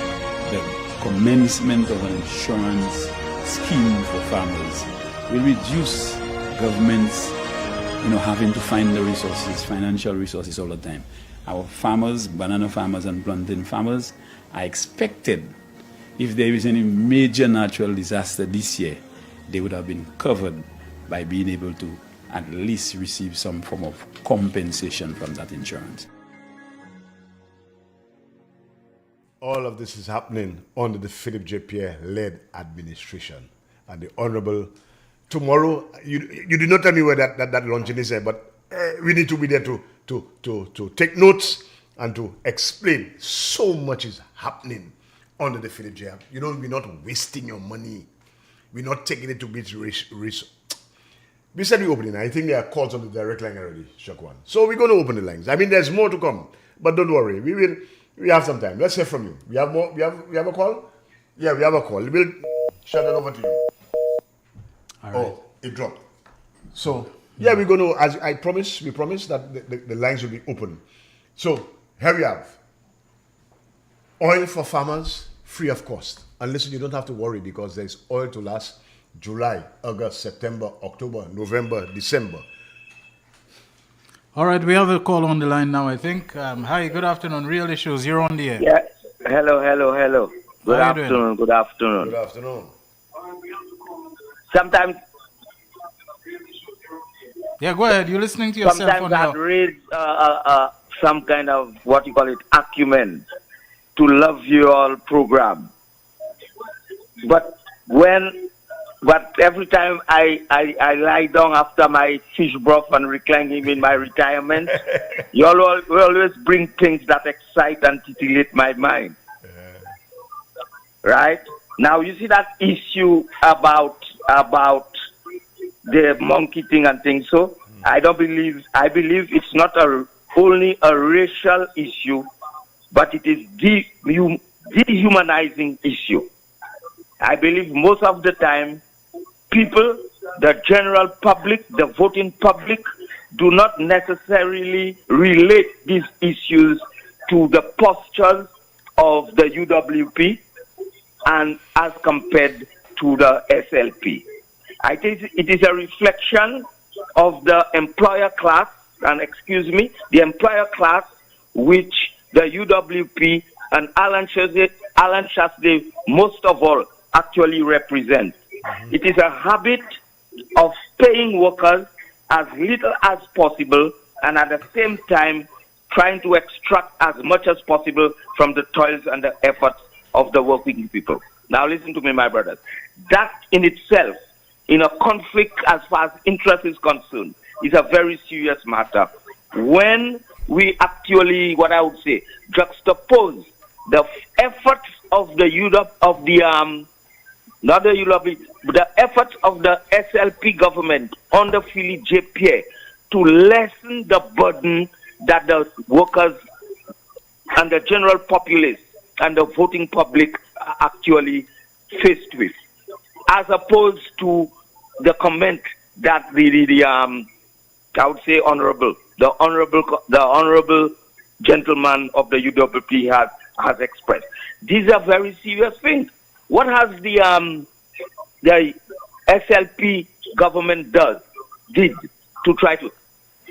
The commencement of an insurance scheme for farmers will reduce governments, having to find the resources, financial resources all the time. Our farmers, banana farmers and plantain farmers, are expected, if there is any major natural disaster this year, they would have been covered by being able to at least receive some form of compensation from that insurance. All of this is happening under the Philip J. Pierre-led administration. And the Honorable, tomorrow, you did not tell me where that launching is, but we need to be there to take notes and to explain. So much is happening under the Philip J. You know, we're not wasting your money. We're not taking it to be risk. We said we opening. I think there are calls on the direct line already, Shakwan. So we're going to open the lines. I mean, there's more to come, but don't worry. We have some time. Let's hear from you. We have more. We have a call. Yeah, we have a call. We'll shut it over to you. All right. Oh, it dropped. So yeah, we're going to. As I promised, we promised that the lines will be open. So here we have oil for farmers, free of cost. And listen, you don't have to worry because there's oil to last July, August, September, October, November, December. All right, we have a call on the line now, I think. Hi, good afternoon. Real Issues, you're on the air. Yeah. Hello. Good How you afternoon. doing? Good afternoon. Good afternoon. Sometimes Yeah, go ahead. You're listening to yourself sometimes on I'd your... raise some kind of, what you call it, acumen to love you all program. But every time I lie down after my fish broth and reclining in my retirement, you always bring things that excite and titillate my mind. Right? Now you see that issue about the monkey thing and things. So I believe it's not only a racial issue, but it is dehumanizing issue. I believe most of the time, people, the general public, the voting public, do not necessarily relate these issues to the postures of the UWP and as compared to the SLP. I think it is a reflection of the employer class, and the employer class which the UWP and Alan Shasday most of all actually represent. It is a habit of paying workers as little as possible and at the same time trying to extract as much as possible from the toils and the efforts of the working people. Now listen to me, my brothers. That in itself, in a conflict as far as interest is concerned, is a very serious matter. When we actually, what I would say, juxtapose the efforts of the the efforts of the SLP government under Philip J. Pierre to lessen the burden that the workers and the general populace and the voting public are actually faced with, as opposed to the comment that I would say the honorable gentleman of the UWP has expressed. These are very serious things. What has the SLP government did to try to...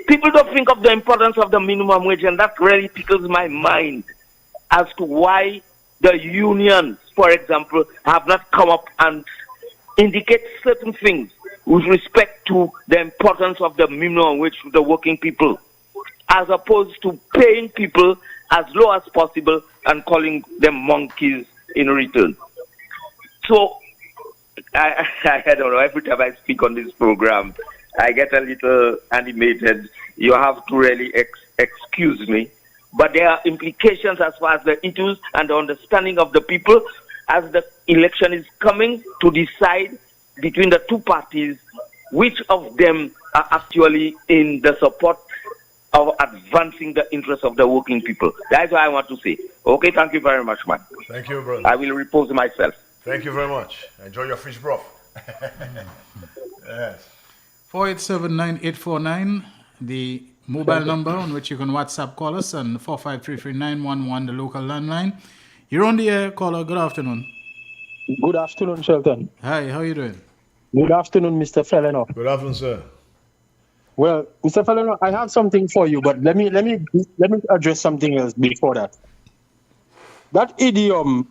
People don't think of the importance of the minimum wage, and that really tickles my mind as to why the unions, for example, have not come up and indicate certain things with respect to the importance of the minimum wage to the working people, as opposed to paying people as low as possible and calling them monkeys in return. So, I don't know, every time I speak on this program, I get a little animated. You have to really excuse me. But there are implications as far as the issues and the understanding of the people as the election is coming to decide between the two parties which of them are actually in the support of advancing the interests of the working people. That's what I want to say. Okay, thank you very much, man. Thank you, brother. I will repose myself. Thank you very much. Enjoy your fish broth. Yes. 487-9849, the mobile number on which you can WhatsApp call us, and 4533911, the local landline. You're on the air, caller. Good afternoon. Good afternoon, Shelton. Hi, how are you doing? Good afternoon, Mr. Feleno. Good afternoon, sir. Well, Mr. Feleno, I have something for you, but let me address something else before that. That idiom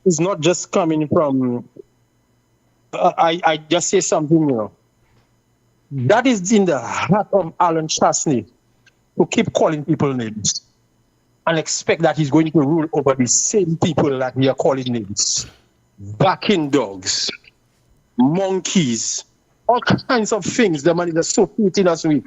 is not just coming from, I just say something, That is in the heart of Alan Chasney to keep calling people names and expect that he's going to rule over the same people that we are calling names. Backing dogs, monkeys, all kinds of things the man is associating us with.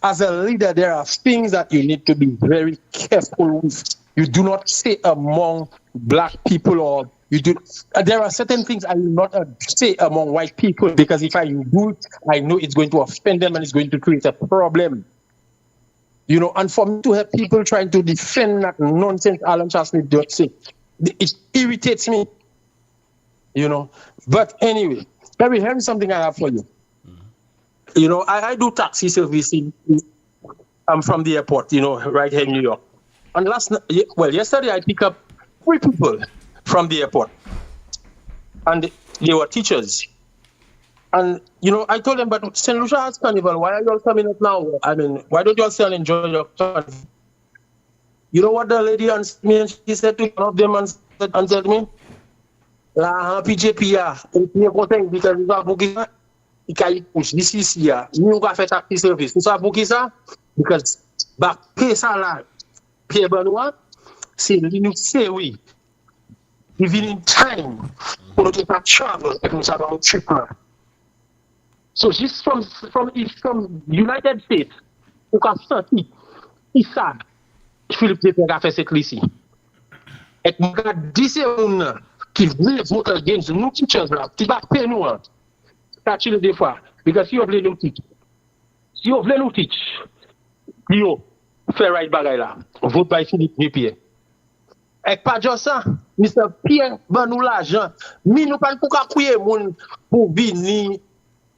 As a leader, there are things that you need to be very careful with. You do not say among black people, or you do. There are certain things I will not say among white people, because if I do it, I know it's going to offend them and it's going to create a problem. You know, and for me to have people trying to defend that nonsense Alan Chasley don't say, it irritates me. You know, but anyway, Perry, here's something I have for you. You know, I do taxi servicing. I'm from the airport, you know, right here in New York. And yesterday I picked up 3 people from the airport, and they were teachers. And, you know, I told them, but St. Lucia has carnival. Why are you all coming up now? I mean, why don't you all still enjoy your carnival? You know what the lady answered me? And she said to one of them and said to me, La PJP, because you are booking, you can push this is here. You got to taxi service. You are booking, because back pay salary. Pay Benoit, c'est oui. Even in time, for the travel, it's about cheaper. So she's from United States. Who can sorti, Issa, Philippe de Pega fait cette ici. Et moi, dis on qui veut voter against nous teachers là, qui va payer nous. Ça tue des fois, because you voulez nous teach. Si vous voulez nous teach, yo. Fait right bagay là. Vote by Philippe Pierre. Et pas juste ça, Mr. Pierre, ben nous l'argent. Mais nous pas pour couiller moun pour venir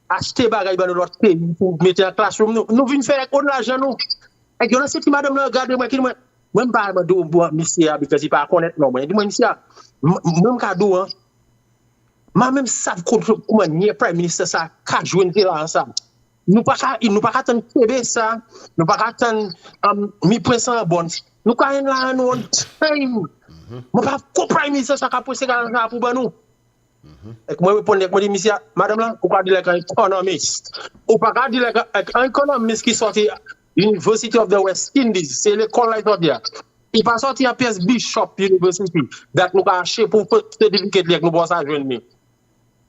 acheter bagay dans notre pays pour mettre en classroom. Nous venons faire avec l'argent nous. Et yo c'est madame regarde moi qui même pas de monsieur because il pas connaître non. Moi dis monsieur même cadeau hein. Même savent comment nier prime ministre ça 4 jours là ensemble. Nous pas attendre TV ça, nous pas attendre mi pression bonne. Nous quand là nous time. Moi pas comprendre ça ça poser ça pour nous. Et moi répondre moi dis monsieur madame là, ou pas dire like économiste. Ou pas dire like un économiste qui sorti University of the West Indies, c'est l'école là là. Il pas sorti à PS Bishop University. Dat nous pas acheter pour certificat là nous bon ça joindre.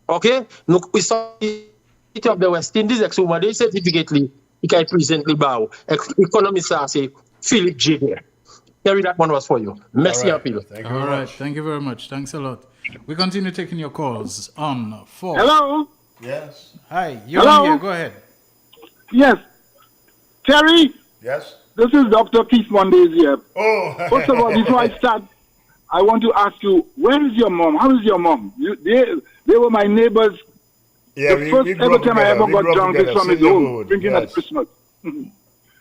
OK? Nous sorti of the West Indies, ex-woman, certificate li, he can present li bao. Economist say Philip J. there. Terry, that one was for you. Merci All appeal. right, thank you very much. Thanks a lot. We continue taking your calls on 4. Hello? Yes. Hi, you're Hello? here. Go ahead. Yes. Terry? Yes. This is Dr. Keith Mondays here. Oh. First of all, before I start, I want to ask you, where is your mom? How is your mom? They were my neighbors. Yeah, the first ever time I ever got drunk is from his home, drinking at Christmas.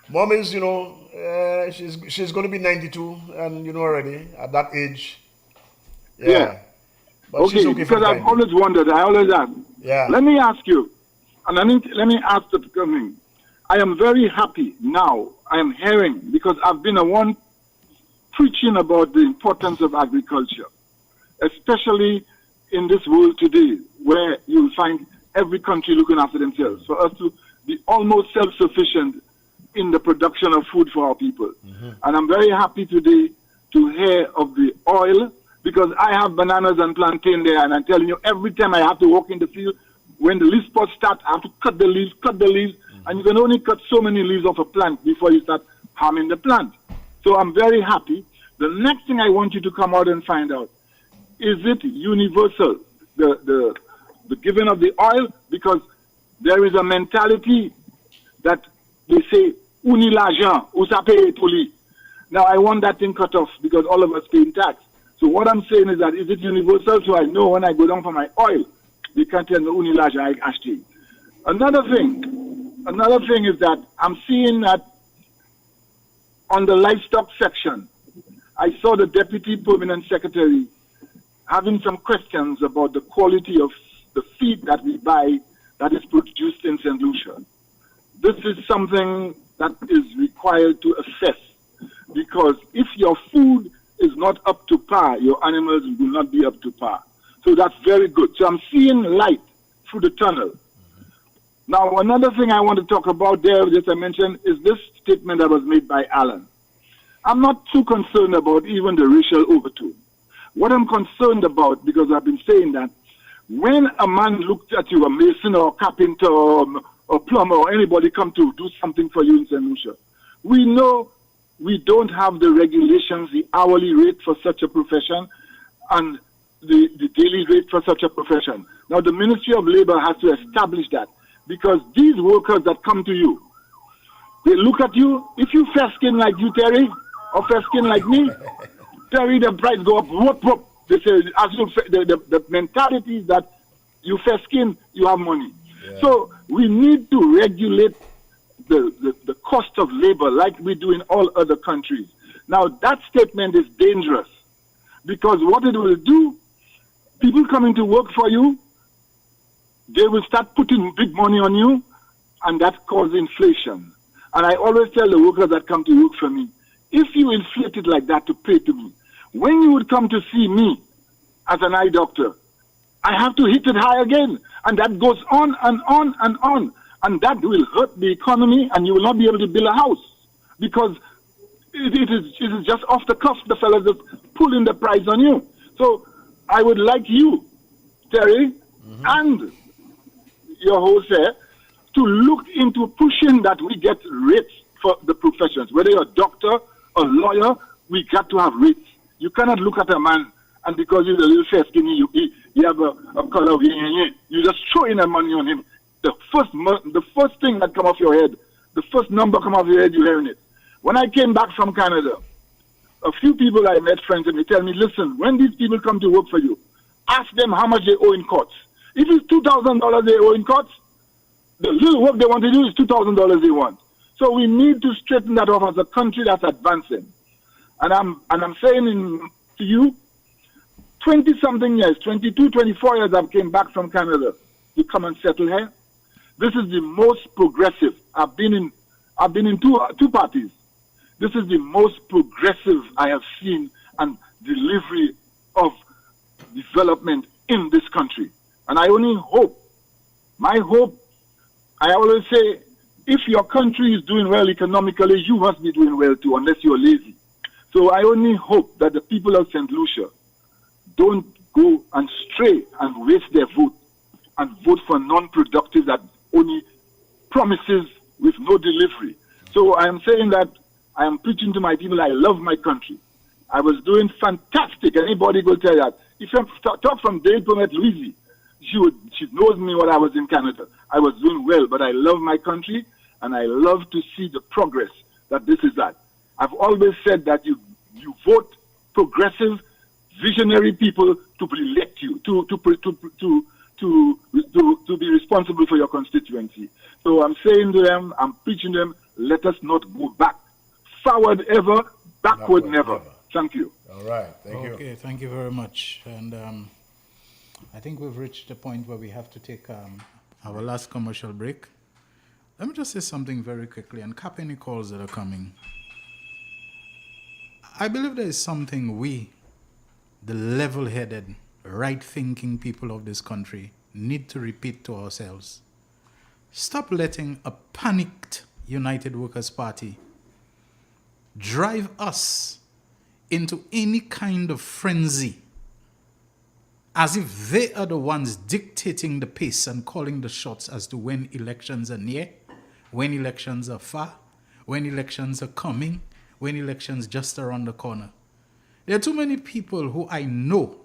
Mom is, you know, she's going to be 92, and you know already at that age. Yeah. But okay, she's okay because I've always wondered. I always ask. Yeah. Let me ask you, and let me ask the coming. I am very happy now. I am hearing because I've been the one preaching about the importance of agriculture, especially in this world today, where you'll find every country looking after themselves, for us to be almost self-sufficient in the production of food for our people. And I'm very happy today to hear of the oil, because I have bananas and plantain there, and I'm telling you, every time I have to walk in the field, when the leaf spots start, I have to cut the leaves, and you can only cut so many leaves of a plant before you start harming the plant. So I'm very happy. The next thing I want you to come out and find out, is it universal, the giving of the oil? Because there is a mentality that they say, uni l'argent, ou ça paye pour lui. Now I want that thing cut off because all of us pay tax. So what I'm saying is that, is it universal? So I know when I go down for my oil, they can't tell me uni l'argent, I acheté. Another thing is that I'm seeing that on the livestock section, I saw the Deputy Permanent Secretary having some questions about the quality of the feed that we buy that is produced in St. Lucia. This is something that is required to assess, because if your food is not up to par, your animals will not be up to par. So that's very good. So I'm seeing light through the tunnel. Now, another thing I want to talk about there, just I mentioned, is this statement that was made by Alan. I'm not too concerned about even the racial overtone. What I'm concerned about, because I've been saying that, when a man looks at you, a mason or a carpenter or plumber or anybody come to do something for you in St. Lucia, we know we don't have the regulations, the hourly rate for such a profession, and the daily rate for such a profession. Now, the Ministry of Labor has to establish that, because these workers that come to you, they look at you. If you fair skin like you, Terry, or fair skin like me, Terry, the price go up. Whoop, whoop. They say, as you, the mentality is that you fair skin, you have money. Yeah. So we need to regulate the cost of labor like we do in all other countries. Now, that statement is dangerous, because what it will do, people coming to work for you, they will start putting big money on you, and that causes inflation. And I always tell the workers that come to work for me, if you inflate it like that to pay to me, when you would come to see me as an eye doctor, I have to hit it high again. And that goes on and on and on. And that will hurt the economy, and you will not be able to build a house, because it is just off the cuff. The fellas just pulling the price on you. So I would like you, Terry, and your host there, to look into pushing that we get rates for the professions. Whether you're a doctor or lawyer, we got to have rates. You cannot look at a man, and because he's a little fair skinny, you have a color, you just throw in the money on him. The first thing that come off your head, the first number come off your head, you're hearing it. When I came back from Canada, a few people I met, friends, and they tell me, listen, when these people come to work for you, ask them how much they owe in courts. If it's $2,000 they owe in courts, the little work they want to do is $2,000 they want. So we need to straighten that off as a country that's advancing. And I'm saying to you, 20-something years, 22, 24 years I've came back from Canada to come and settle here. This is the most progressive. I've been in two parties. This is the most progressive I have seen and delivery of development in this country. And I only hope, my hope, I always say, if your country is doing well economically, you must be doing well too, unless you're lazy. So I only hope that the people of St. Lucia don't go and stray and waste their vote and vote for non-productive that only promises with no delivery. So I am saying that I am preaching to my people, I love my country. I was doing fantastic. Anybody will tell you that. If you talk from Dale Permet Louise, she knows me when I was in Canada. I was doing well, but I love my country, and I love to see the progress that this is at. I've always said that you vote progressive, visionary people to elect you, to be responsible for your constituency. So I'm saying to them, I'm preaching them, let us not go back. Forward ever, backward never. Thank you. All right, thank you. Okay, thank you very much. And I think we've reached the point where we have to take our last commercial break. Let me just say something very quickly and cap any calls that are coming. I believe there is something we, the level-headed, right-thinking people of this country, need to repeat to ourselves. Stop letting a panicked United Workers' Party drive us into any kind of frenzy, as if they are the ones dictating the pace and calling the shots as to when elections are near, when elections are far, when elections are coming, when elections just around the corner. There are too many people who I know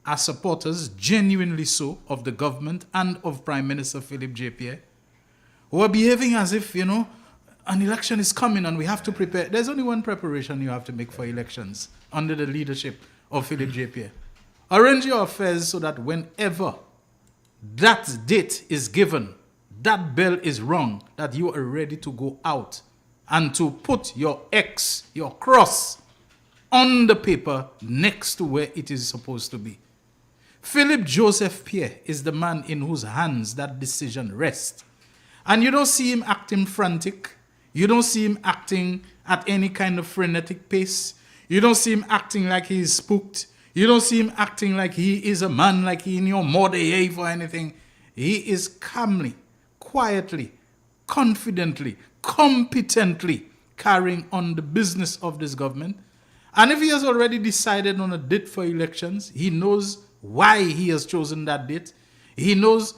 are supporters, genuinely so, of the government and of Prime Minister Philip J. Pierre, who are behaving as if, an election is coming and we have to prepare. There's only one preparation you have to make for elections under the leadership of Philip J. Pierre. Arrange your affairs so that whenever that date is given, that bell is rung, that you are ready to go out and to put your X, your cross, on the paper next to where it is supposed to be. Philip Joseph Pierre is the man in whose hands that decision rests. And you don't see him acting frantic. You don't see him acting at any kind of frenetic pace. You don't see him acting like he is spooked. You don't see him acting like he is a man, like he in your mode or anything. He is calmly, quietly, confidently, competently carrying on the business of this government. And if he has already decided on a date for elections, he knows why he has chosen that date. He knows,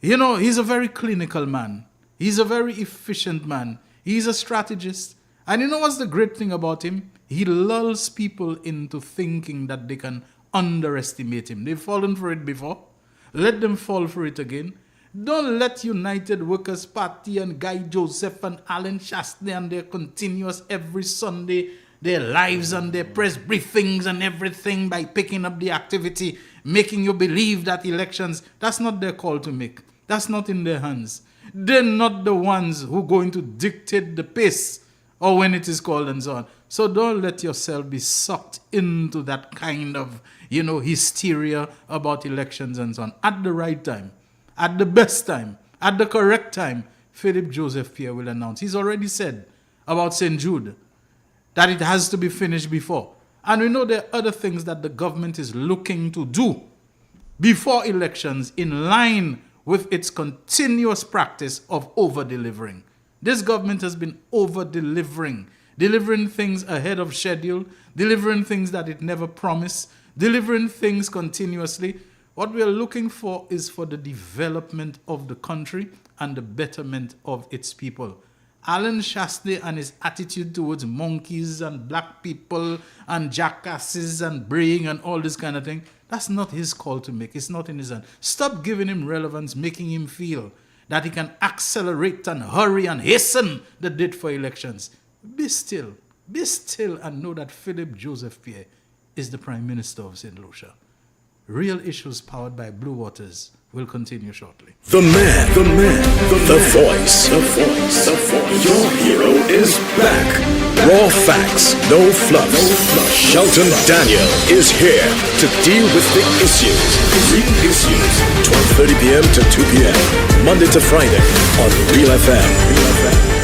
he's a very clinical man. He's a very efficient man. He's a strategist. And you know what's the great thing about him? He lulls people into thinking that they can underestimate him. They've fallen for it before. Let them fall for it again. Don't let United Workers' Party and Guy Joseph and Alan Shastney and their continuous every Sunday, their lives and their press briefings and everything by picking up the activity, making you believe that elections, that's not their call to make. That's not in their hands. They're not the ones who are going to dictate the pace or when it is called and so on. So don't let yourself be sucked into that kind of, hysteria about elections and so on. At the right time, at the best time, at the correct time, Philip Joseph Pierre will announce. He's already said about St. Jude that it has to be finished before. And we know there are other things that the government is looking to do before elections in line with its continuous practice of over-delivering. This government has been over-delivering, delivering things ahead of schedule, delivering things that it never promised, delivering things continuously. What we are looking for is for the development of the country and the betterment of its people. Alan Shastney and his attitude towards monkeys and black people and jackasses and braying and all this kind of thing, that's not his call to make. It's not in his hand. Stop giving him relevance, making him feel that he can accelerate and hurry and hasten the date for elections. Be still and know that Philip Joseph Pierre is the Prime Minister of St. Lucia. Real Issues powered by Blue Waters will continue shortly. The voice. Your hero is back. Raw facts, no fluff. Shelton Daniel is here to deal with the issues. Real Issues, 12:30 p.m. to 2 p.m. Monday to Friday on Real FM.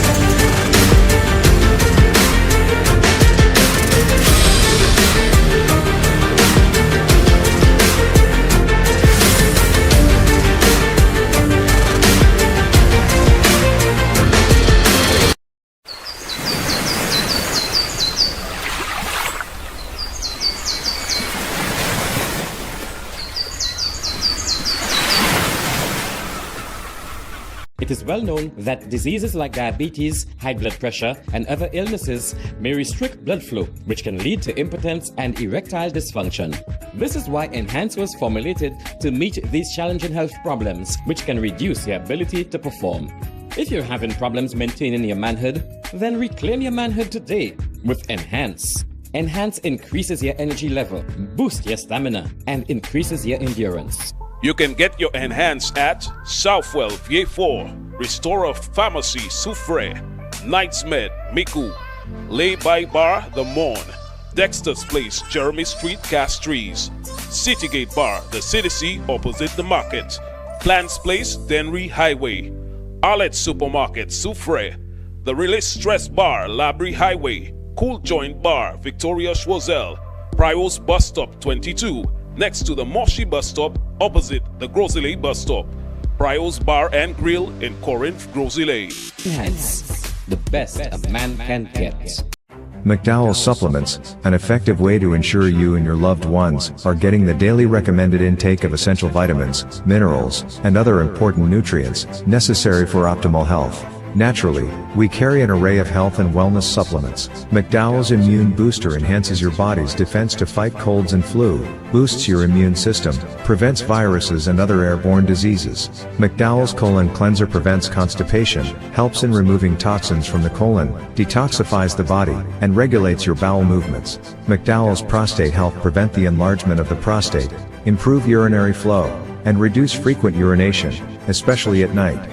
It is well known that diseases like diabetes, high blood pressure, and other illnesses may restrict blood flow, which can lead to impotence and erectile dysfunction. This is why Enhance was formulated to meet these challenging health problems, which can reduce your ability to perform. If you're having problems maintaining your manhood, then reclaim your manhood today with Enhance. Enhance increases your energy level, boosts your stamina, and increases your endurance. You can get your Enhance at Southwell VA4, Restorer Pharmacy Soufre, Knights Med Miku, Lay by Bar The Morn, Dexter's Place Jeremy Street Castries, Citygate Bar The City opposite the market, Plants Place Denry Highway, Arlette Supermarket Soufre, The Release Stress Bar Labrie Highway, Cool Joint Bar Victoria Schwazel, Prios Bus Stop 22, next to the Moshi Bus Stop opposite the Grosley Bus Stop. Prios Bar and Grill in Corinth, Grosley. Enhance, the best a man can get. McDowell Supplements, an effective way to ensure you and your loved ones are getting the daily recommended intake of essential vitamins, minerals, and other important nutrients necessary for optimal health. Naturally, we carry an array of health and wellness supplements. McDowell's Immune Booster enhances your body's defense to fight colds and flu, boosts your immune system, prevents viruses and other airborne diseases. McDowell's Colon Cleanser prevents constipation, helps in removing toxins from the colon, detoxifies the body, and regulates your bowel movements. McDowell's Prostate Health prevent the enlargement of the prostate, improve urinary flow, and reduce frequent urination, especially at night.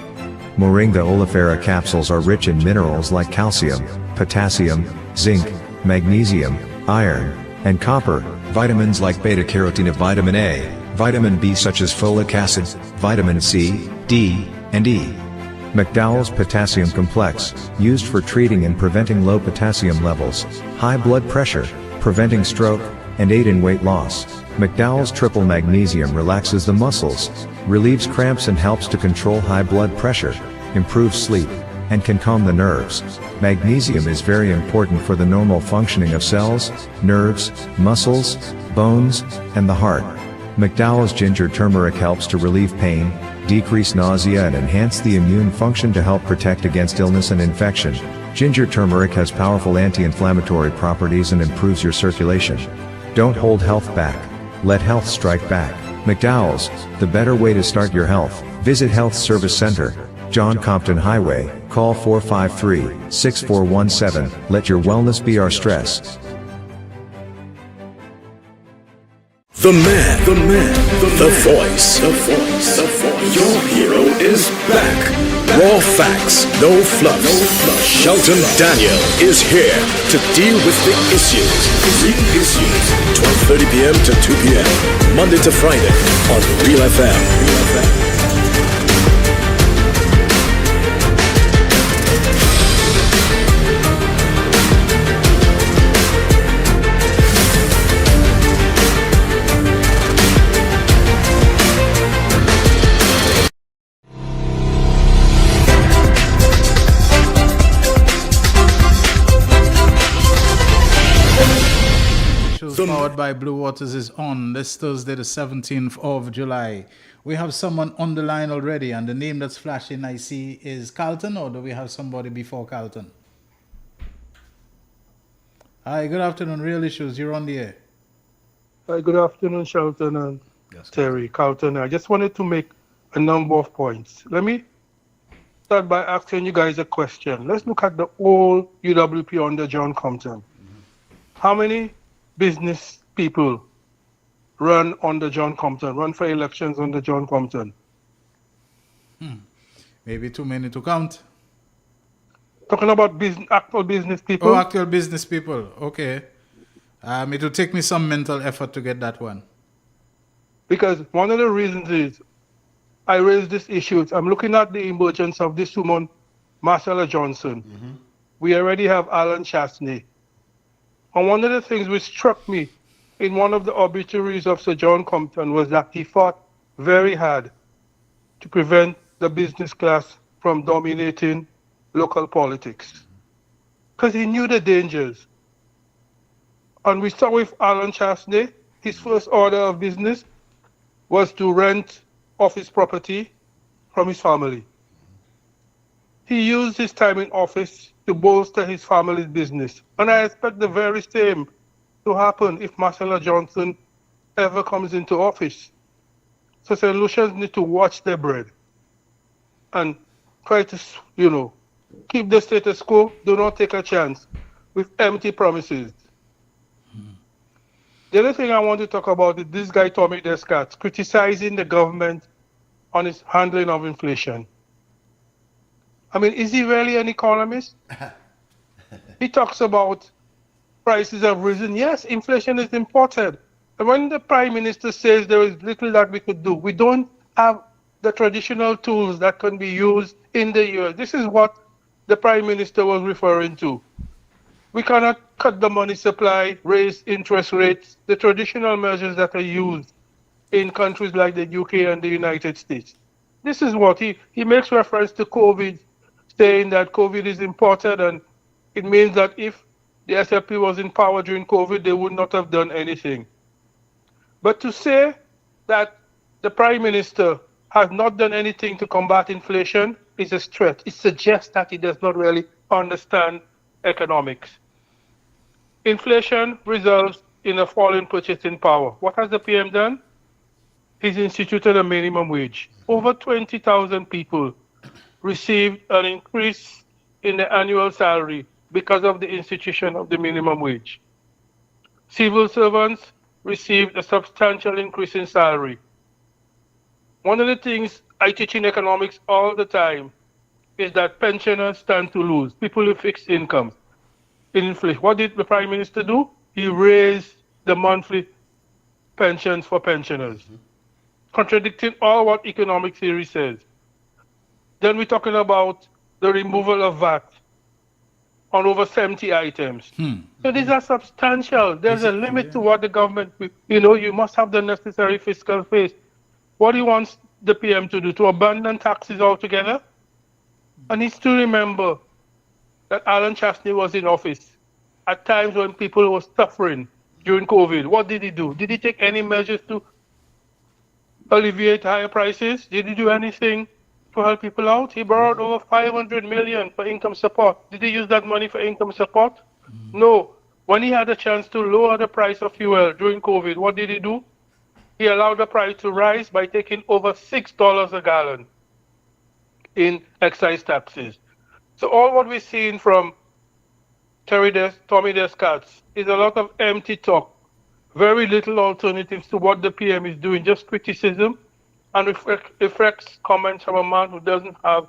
Moringa oleifera capsules are rich in minerals like calcium, potassium, zinc, magnesium, iron, and copper, vitamins like beta-carotene of vitamin A, vitamin B such as folic acid, vitamin C, D, and E. McDowell's Potassium Complex, used for treating and preventing low potassium levels, high blood pressure, preventing stroke, and aid in weight loss. McDowell's Triple Magnesium relaxes the muscles, relieves cramps and helps to control high blood pressure, improves sleep, and can calm the nerves. Magnesium is very important for the normal functioning of cells, nerves, muscles, bones, and the heart. McDowell's Ginger Turmeric helps to relieve pain, decrease nausea and enhance the immune function to help protect against illness and infection. Ginger turmeric has powerful anti-inflammatory properties and improves your circulation. Don't hold health back. Let health strike back. McDowell's, the better way to start your health. Visit Health Service Center, John Compton Highway, call 453-6417, let your wellness be our stress. The man, the voice. Your hero is back. Raw facts, no fluff. Shelton Daniel is here to deal with the issues. Real issues. 12:30 p.m. to 2 p.m. Monday to Friday on Real FM. Powered by Blue Waters is on this Thursday, the 17th of July. We have someone on the line already, and the name that's flashing I see is Carlton, or do we have somebody before Carlton? Hi, good afternoon, Real Issues, you're on the air. Hi, good afternoon, Shelton and Terry. Carlton, I just wanted to make a number of points. Let me start by asking you guys a question. Let's look at the old UWP under John Compton. How many business people run under John Compton, run for elections under John Compton? Maybe too many to count. Talking about actual business people? Oh, actual business people. Okay. It will take me some mental effort to get that one. Because one of the reasons is I raised this issue. I'm looking at the emergence of this woman, Marcella Johnson. We already have Alan Chastney. And one of the things which struck me in one of the obituaries of Sir John Compton was that he fought very hard to prevent the business class from dominating local politics. Because he knew the dangers. And we saw with Alan Chastney, his first order of business was to rent office property from his family. He used his time in office to bolster his family's business. And I expect the very same to happen if Marcella Johnson ever comes into office. So St. Lucians need to watch their bread and try to, keep the status quo. Do not take a chance with empty promises. The other thing I want to talk about is this guy, Tommy Descartes, criticizing the government on its handling of inflation. I mean, is he really an economist? He talks about prices have risen. Yes, inflation is imported. And when the Prime Minister says there is little that we could do, we don't have the traditional tools that can be used in the US. This is what the Prime Minister was referring to. We cannot cut the money supply, raise interest rates, the traditional measures that are used in countries like the UK and the United States. This is what he makes reference to COVID, saying that COVID is imported, and it means that if the SLP was in power during COVID, they would not have done anything. But to say that the Prime Minister has not done anything to combat inflation is a stretch. It suggests that he does not really understand economics. Inflation results in a fall in purchasing power. What has the PM done? He's instituted a minimum wage. Over 20,000 people received an increase in the annual salary because of the institution of the minimum wage. Civil servants received a substantial increase in salary. One of the things I teach in economics all the time is that pensioners stand to lose, people with fixed incomes. In inflation, what did the Prime Minister do? He raised the monthly pensions for pensioners, contradicting all what economic theory says. Then we're talking about the removal of VAT on over 70 items. So these are substantial. There's a limit to what the government, you must have the necessary fiscal face. What he wants the PM to do, to abandon taxes altogether? And he's to remember that Alan Chastney was in office at times when people were suffering during COVID. What did he do? Did he take any measures to alleviate higher prices? Did he do anything to help people out? He borrowed over 500 million for income support. Did he use that money for income support? No. When he had a chance to lower the price of fuel during COVID, what did he do? He allowed the price to rise by taking over $6 a gallon in excise taxes. So all what we're seeing from Tommy Descartes is a lot of empty talk, very little alternatives to what the PM is doing, just criticism and reflects comments from a man who doesn't have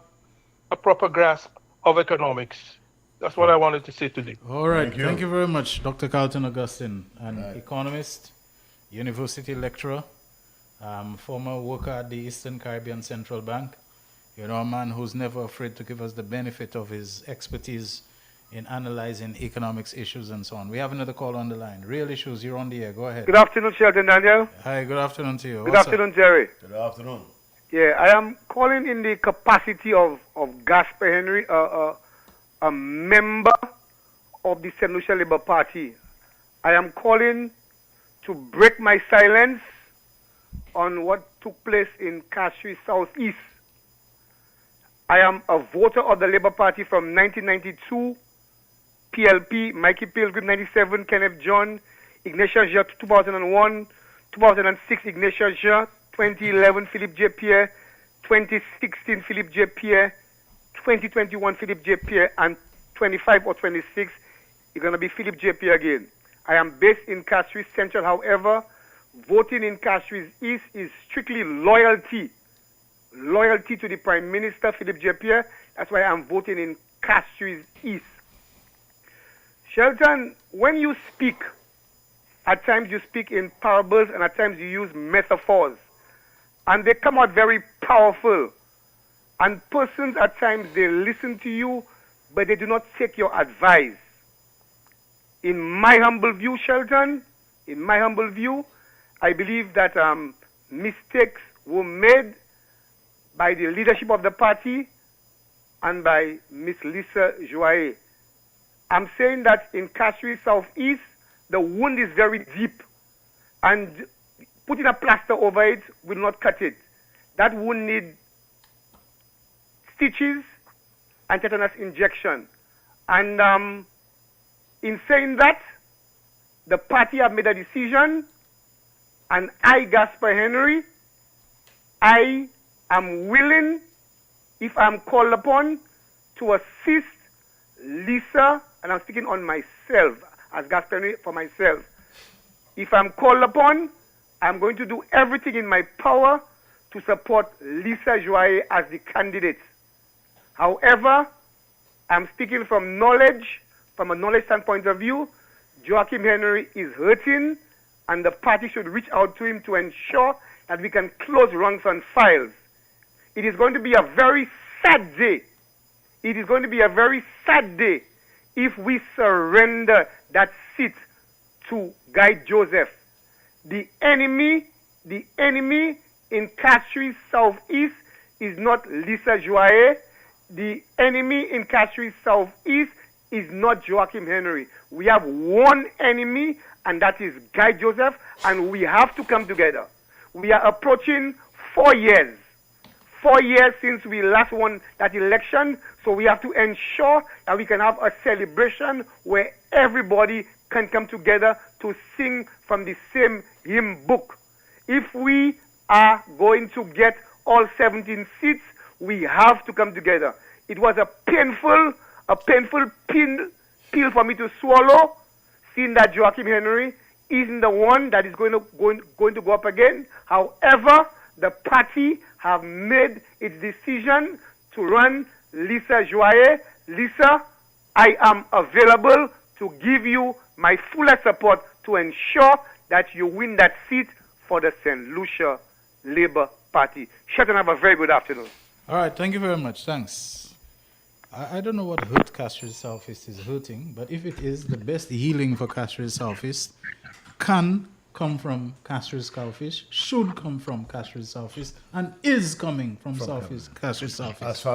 a proper grasp of economics. That's what I wanted to say today. All right. Thank you very much, Dr. Carlton Augustine, an economist, university lecturer, former worker at the Eastern Caribbean Central Bank. You know, a man who's never afraid to give us the benefit of his expertise in analyzing economics issues and so on. We have another call on the line. Real Issues, you're on the air. Go ahead. Good afternoon, Shelton Daniel. Hi, good afternoon to you. Good afternoon, Jerry. Good afternoon. Yeah, I am calling in the capacity of Gasper Henry, a member of the St. Lucia Labour Party. I am calling to break my silence on what took place in Castries Southeast. I am a voter of the Labour Party from 1992, PLP, Mikey Pilgrim 97, Kenneth John, Ignatius Jean 2001, 2006 Ignatius Jean, 2011 Philippe J. Pierre, 2016 Philippe J. Pierre, 2021 Philippe J. Pierre, and 25 or 26 it's going to be Philippe J. Pierre again. I am based in Castries Central, however, voting in Castries East is strictly loyalty to the Prime Minister, Philippe J. Pierre. That's why I'm voting in Castries East. Shelton, when you speak, at times you speak in parables and at times you use metaphors. And they come out very powerful. And persons at times, they listen to you, but they do not take your advice. In my humble view, Shelton, in my humble view, I believe that mistakes were made by the leadership of the party and by Miss Lisa Joye. I'm saying that in Castries Southeast, the wound is very deep, and putting a plaster over it will not cut it. That wound needs stitches and tetanus injection. And in saying that, the party have made a decision, and I, Gasper Henry, I am willing, if I'm called upon, to assist Lisa, and I'm speaking on myself, as Gasper Henry for myself. If I'm called upon, I'm going to do everything in my power to support Lisa Joye as the candidate. However, I'm speaking from knowledge, from a knowledge standpoint of view. Joachim Henry is hurting, and the party should reach out to him to ensure that we can close ranks and files. It is going to be a very sad day. It is going to be a very sad day if we surrender that seat to Guy Joseph. The enemy in Castries Southeast is not Lisa Joye. The enemy in Castries Southeast is not Joachim Henry. We have one enemy, and that is Guy Joseph, and we have to come together. We are approaching 4 years. 4 years since we last won that election, so we have to ensure that we can have a celebration where everybody can come together to sing from the same hymn book. If we are going to get all 17 seats, we have to come together. It was a painful pill for me to swallow, seeing that Joachim Henry isn't the one that is going to go up again. However, the party have made its decision to run Lisa Joye. Lisa, I am available to give you my fullest support to ensure that you win that seat for the St. Lucia Labour Party. Shelton, have a very good afternoon. All right, thank you very much. Thanks. I don't know what hurt Castries Southeast is hurting, but if it is, the best healing for Castries Southeast can come from Castries Cowfish, should come from Castries Southeast, and is coming from Southeast Castries Southeast.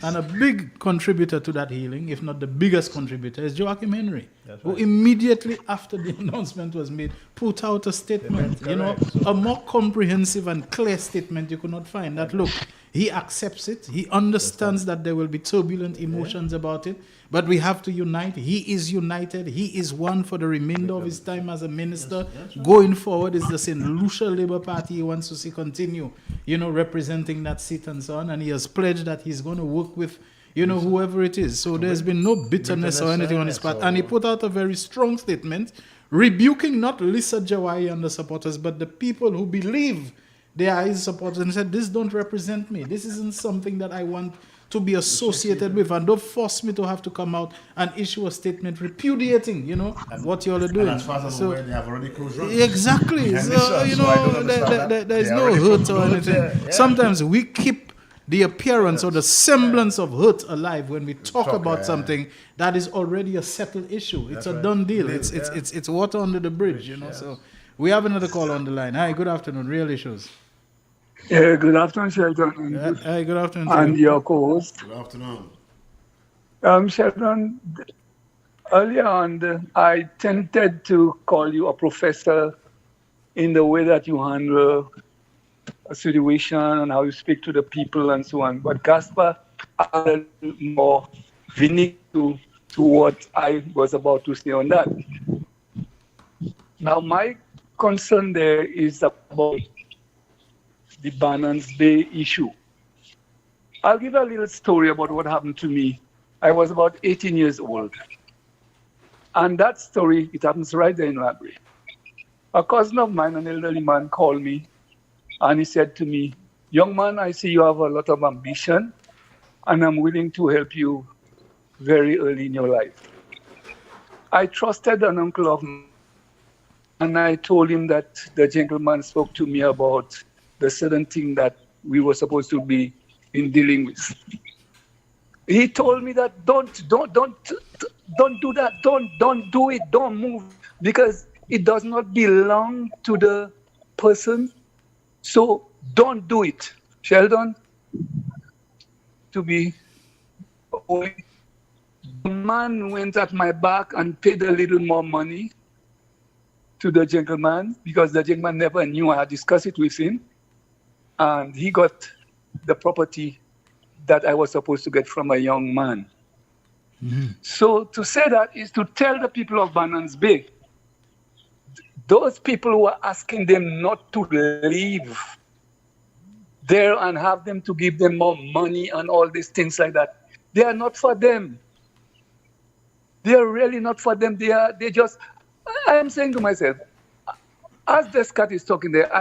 And a big contributor to that healing, if not the biggest contributor, is Joachim Henry, who immediately after the announcement was made, put out a statement, a more comprehensive and clear statement you could not find. That look, he accepts it, he understands that there will be turbulent emotions about it, but we have to unite. He is united. He is one for the remainder of his time as a minister. Going forward is the St. Lucia Labour Party he wants to see continue, representing that seat and so on. And he has pledged that he's going to work with, whoever it is. So there's been no bitterness or anything on his part. And he put out a very strong statement, rebuking not Lisa Jawai and the supporters, but the people who believe they are his supporters, and said, this don't represent me. This isn't something that I want to be associated with, and don't force me to have to come out and issue a statement repudiating, what you all are doing. And as far as I'm aware, they have already closed runs. Exactly. There's no hurt or anything. Yeah. Sometimes we keep the appearance or the semblance of hurt alive when we talk about something that is already a settled issue. It's a done deal. It's water under the bridge, So we have another call on the line. Hi, good afternoon. Real Issues. Yeah, good afternoon, Shelton. Hi, good afternoon. And your co-host. Good afternoon. Shelton, earlier on, I tended to call you a professor in the way that you handle a situation and how you speak to the people and so on. But Gaspar added more vinegar to what I was about to say on that. Now, my concern there is about the Bannon's Bay issue. I'll give a little story about what happened to me. I was about 18 years old. And that story, it happens right there in Library. A cousin of mine, an elderly man, called me and he said to me, young man, I see you have a lot of ambition and I'm willing to help you very early in your life. I trusted an uncle of mine and I told him that the gentleman spoke to me about the certain thing that we were supposed to be in dealing with. He told me that don't do that, don't do it, don't move, because it does not belong to the person. So don't do it. Sheldon, to be the man went at my back and paid a little more money to the gentleman because the gentleman never knew I had discussed it with him. And he got the property that I was supposed to get from a young man. Mm-hmm. So to say that is to tell the people of Bannon's Bay, those people who are asking them not to leave there and have them to give them more money and all these things like that, they are not for them. They are really not for them. They just, I am saying to myself, as Descartes is talking there,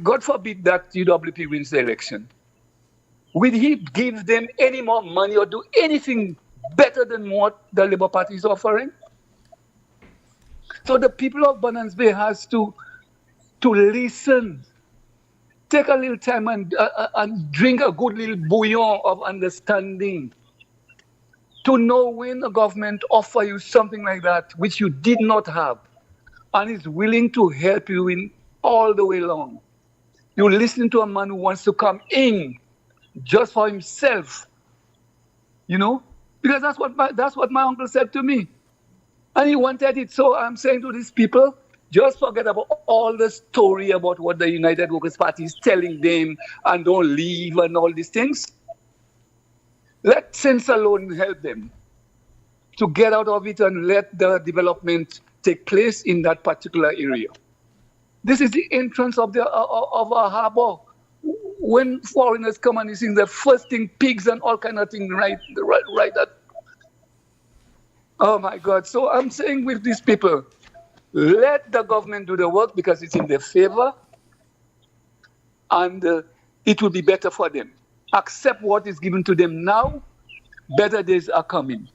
God forbid that UWP wins the election. Will he give them any more money or do anything better than what the Labour Party is offering? So the people of Bannon's Bay has to listen. Take a little time and drink a good little bouillon of understanding. To know when the government offer you something like that, which you did not have, and is willing to help you in all the way along. You listen to a man who wants to come in just for himself, because that's what my uncle said to me, and he wanted it. So I'm saying to these people, just forget about all the story about what the United Workers' Party is telling them and don't leave and all these things. Let sense alone help them to get out of it and let the development take place in that particular area. This is the entrance of our harbor. When foreigners come and you see the first thing, pigs and all kind of things, right at. Oh my God. So I'm saying with these people, let the government do the work because it's in their favor and it will be better for them. Accept what is given to them now, better days are coming.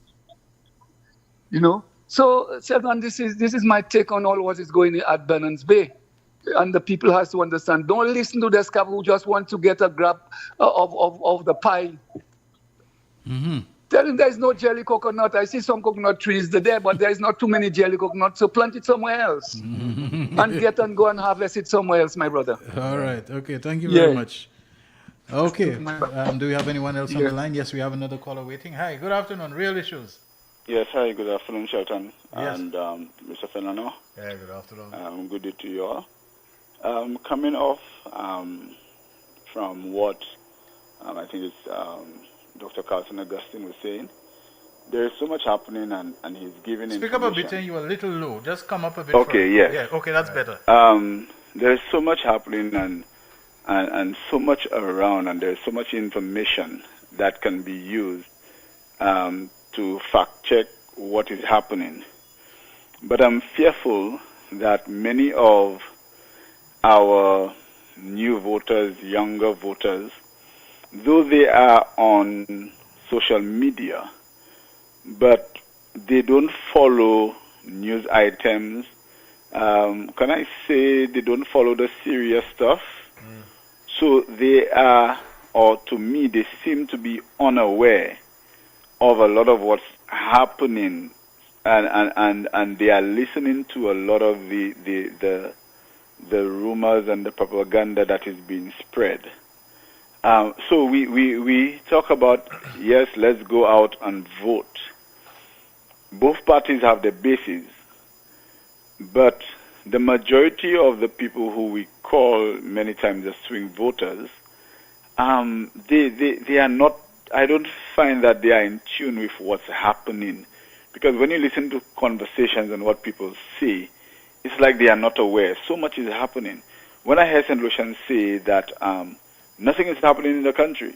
So, Shelton, this is my take on all what is going on at Bannon's Bay. And the people has to understand, don't listen to the scab who just want to get a grab of the pie. Mm-hmm. Tell him there's no jelly coconut. I see some coconut trees there, but there's not too many jelly coconuts, so plant it somewhere else. And go and harvest it somewhere else, my brother. All right. Okay, thank you very much. Okay, do we have anyone else on the line? Yes, we have another caller waiting. Hi, good afternoon. Real Issues. Yes, hi, good afternoon, Shelton. Yes. And Mr. Fernando. Yeah, good afternoon. Good day to you all. Coming off from what I think it's Dr. Carlson Augustine was saying, there is so much happening and he's giving Speak up a bit, you're a little low. Just come up a bit. Okay, yes. Yeah, okay, that's better. There's so much happening and so much around, and there's so much information that can be used to fact check what is happening. But I'm fearful that many of our new voters, younger voters, though they are on social media, but they don't follow news items. Can I say they don't follow the serious stuff? So they are, or to me, they seem to be unaware of a lot of what's happening, and they are listening to a lot of the rumors and the propaganda that is being spread. So we talk about, yes, let's go out and vote. Both parties have the basis, but the majority of the people who we call many times the swing voters, they are not, I don't find that they are in tune with what's happening. Because when you listen to conversations and what people say, it's like they are not aware. So much is happening. When I hear St. Lucian say that nothing is happening in the country,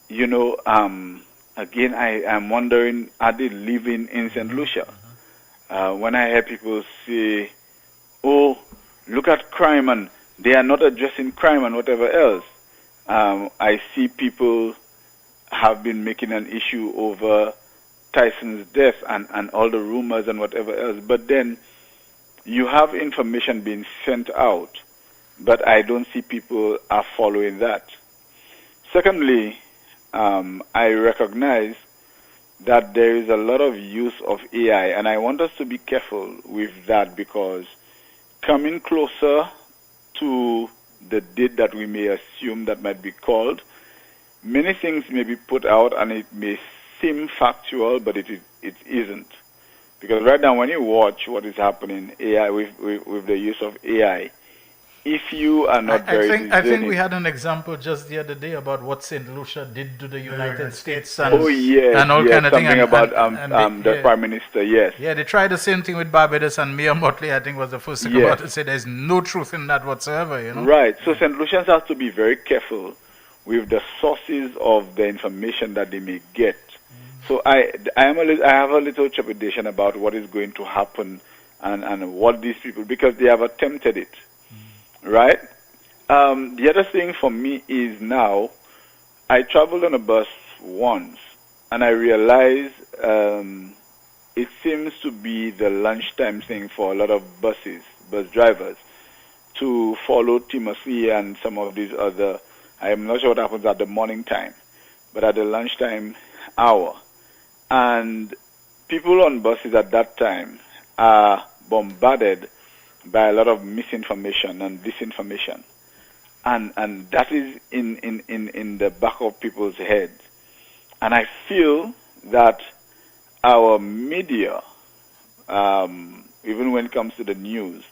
again, I am wondering, are they living in St. Lucia? When I hear people say, oh, look at crime, and they are not addressing crime and whatever else, I see people have been making an issue over Tyson's death and all the rumors and whatever else. But then you have information being sent out, but I don't see people are following that. Secondly, I recognize that there is a lot of use of AI, and I want us to be careful with that, because coming closer to the date that we may assume that might be called, many things may be put out and it may seem factual, but it isn't. Because right now when you watch what is happening AI with the use of AI, if you are not I think we had an example just the other day about what St. Lucia did to the United States and, and all kind of thing. Something about the Prime Minister, yes. Yeah, they tried the same thing with Barbados, and Mayor Motley, I think, was the first to come out and say there's no truth in that whatsoever, Right, so St. Lucians have to be very careful with the sources of the information that they may get. So I have a little trepidation about what is going to happen and what these people, because they have attempted it. Right? The other thing for me is now, I traveled on a bus once, and I realized it seems to be the lunchtime thing for a lot of bus drivers, to follow Timothy and some of these other, I am not sure what happens at the morning time, but at the lunchtime hour. And people on buses at that time are bombarded by a lot of misinformation and disinformation, and that is in the back of people's heads. And I feel that our media, even when it comes to the news,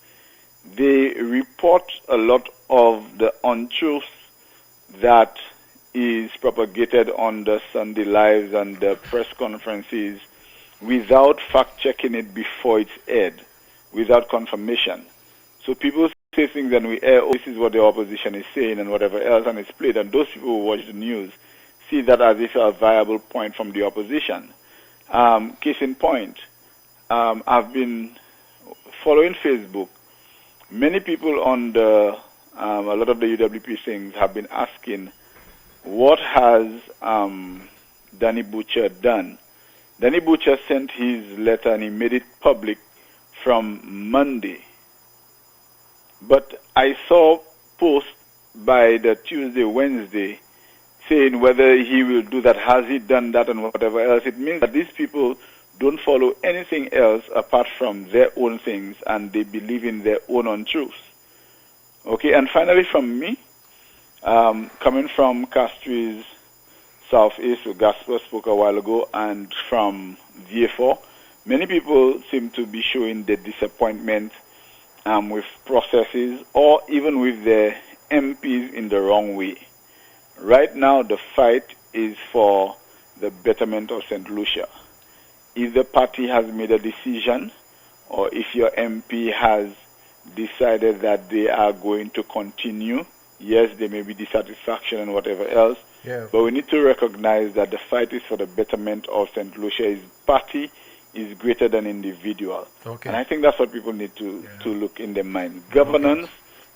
they report a lot of the untruths that is propagated on the Sunday Lives and the press conferences without fact-checking it before it's aired, without confirmation. So people say things and we air, oh, this is what the opposition is saying and whatever else, and it's played, and those people who watch the news see that as if a viable point from the opposition. Case in point, I've been following Facebook. Many people on a lot of the UWP things have been asking, what has Danny Butcher done? Danny Butcher sent his letter and he made it public from Monday. But I saw posts by the Tuesday, Wednesday saying whether he will do that, has he done that, and whatever else. It means that these people don't follow anything else apart from their own things, and they believe in their own untruths. Okay, and finally from me, coming from Castries Southeast, where Gaspar spoke a while ago, and from VA4, many people seem to be showing their disappointment with processes or even with their MPs in the wrong way. Right now, the fight is for the betterment of St. Lucia. If the party has made a decision, or if your MP has decided that they are going to continue, yes, there may be dissatisfaction and whatever else, but we need to recognize that the fight is for the betterment of St. Lucia. His party is greater than individual. Okay. And I think that's what people need to look in their mind. Governance.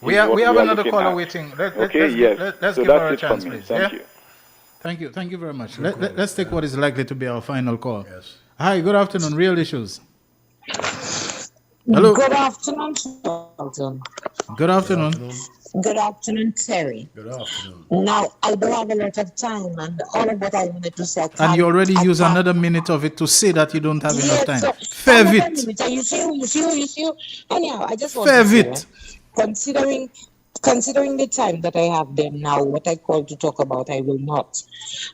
We have another caller waiting. Let's give her a chance, please. Thank you. Thank you very much. Let's take what is likely to be our final call. Yes. Hi, good afternoon. Real Issues. Hello. Good afternoon, Shelton. Good afternoon. Good afternoon, Terry. Good afternoon. Now, I don't have a lot of time, and all of what I wanted to say. And you already use another minute of it to say that you don't have enough time. Fair bit. You see. Anyhow, I just want Fair to bit. say, considering the time that I have there now, what I call to talk about, I will not.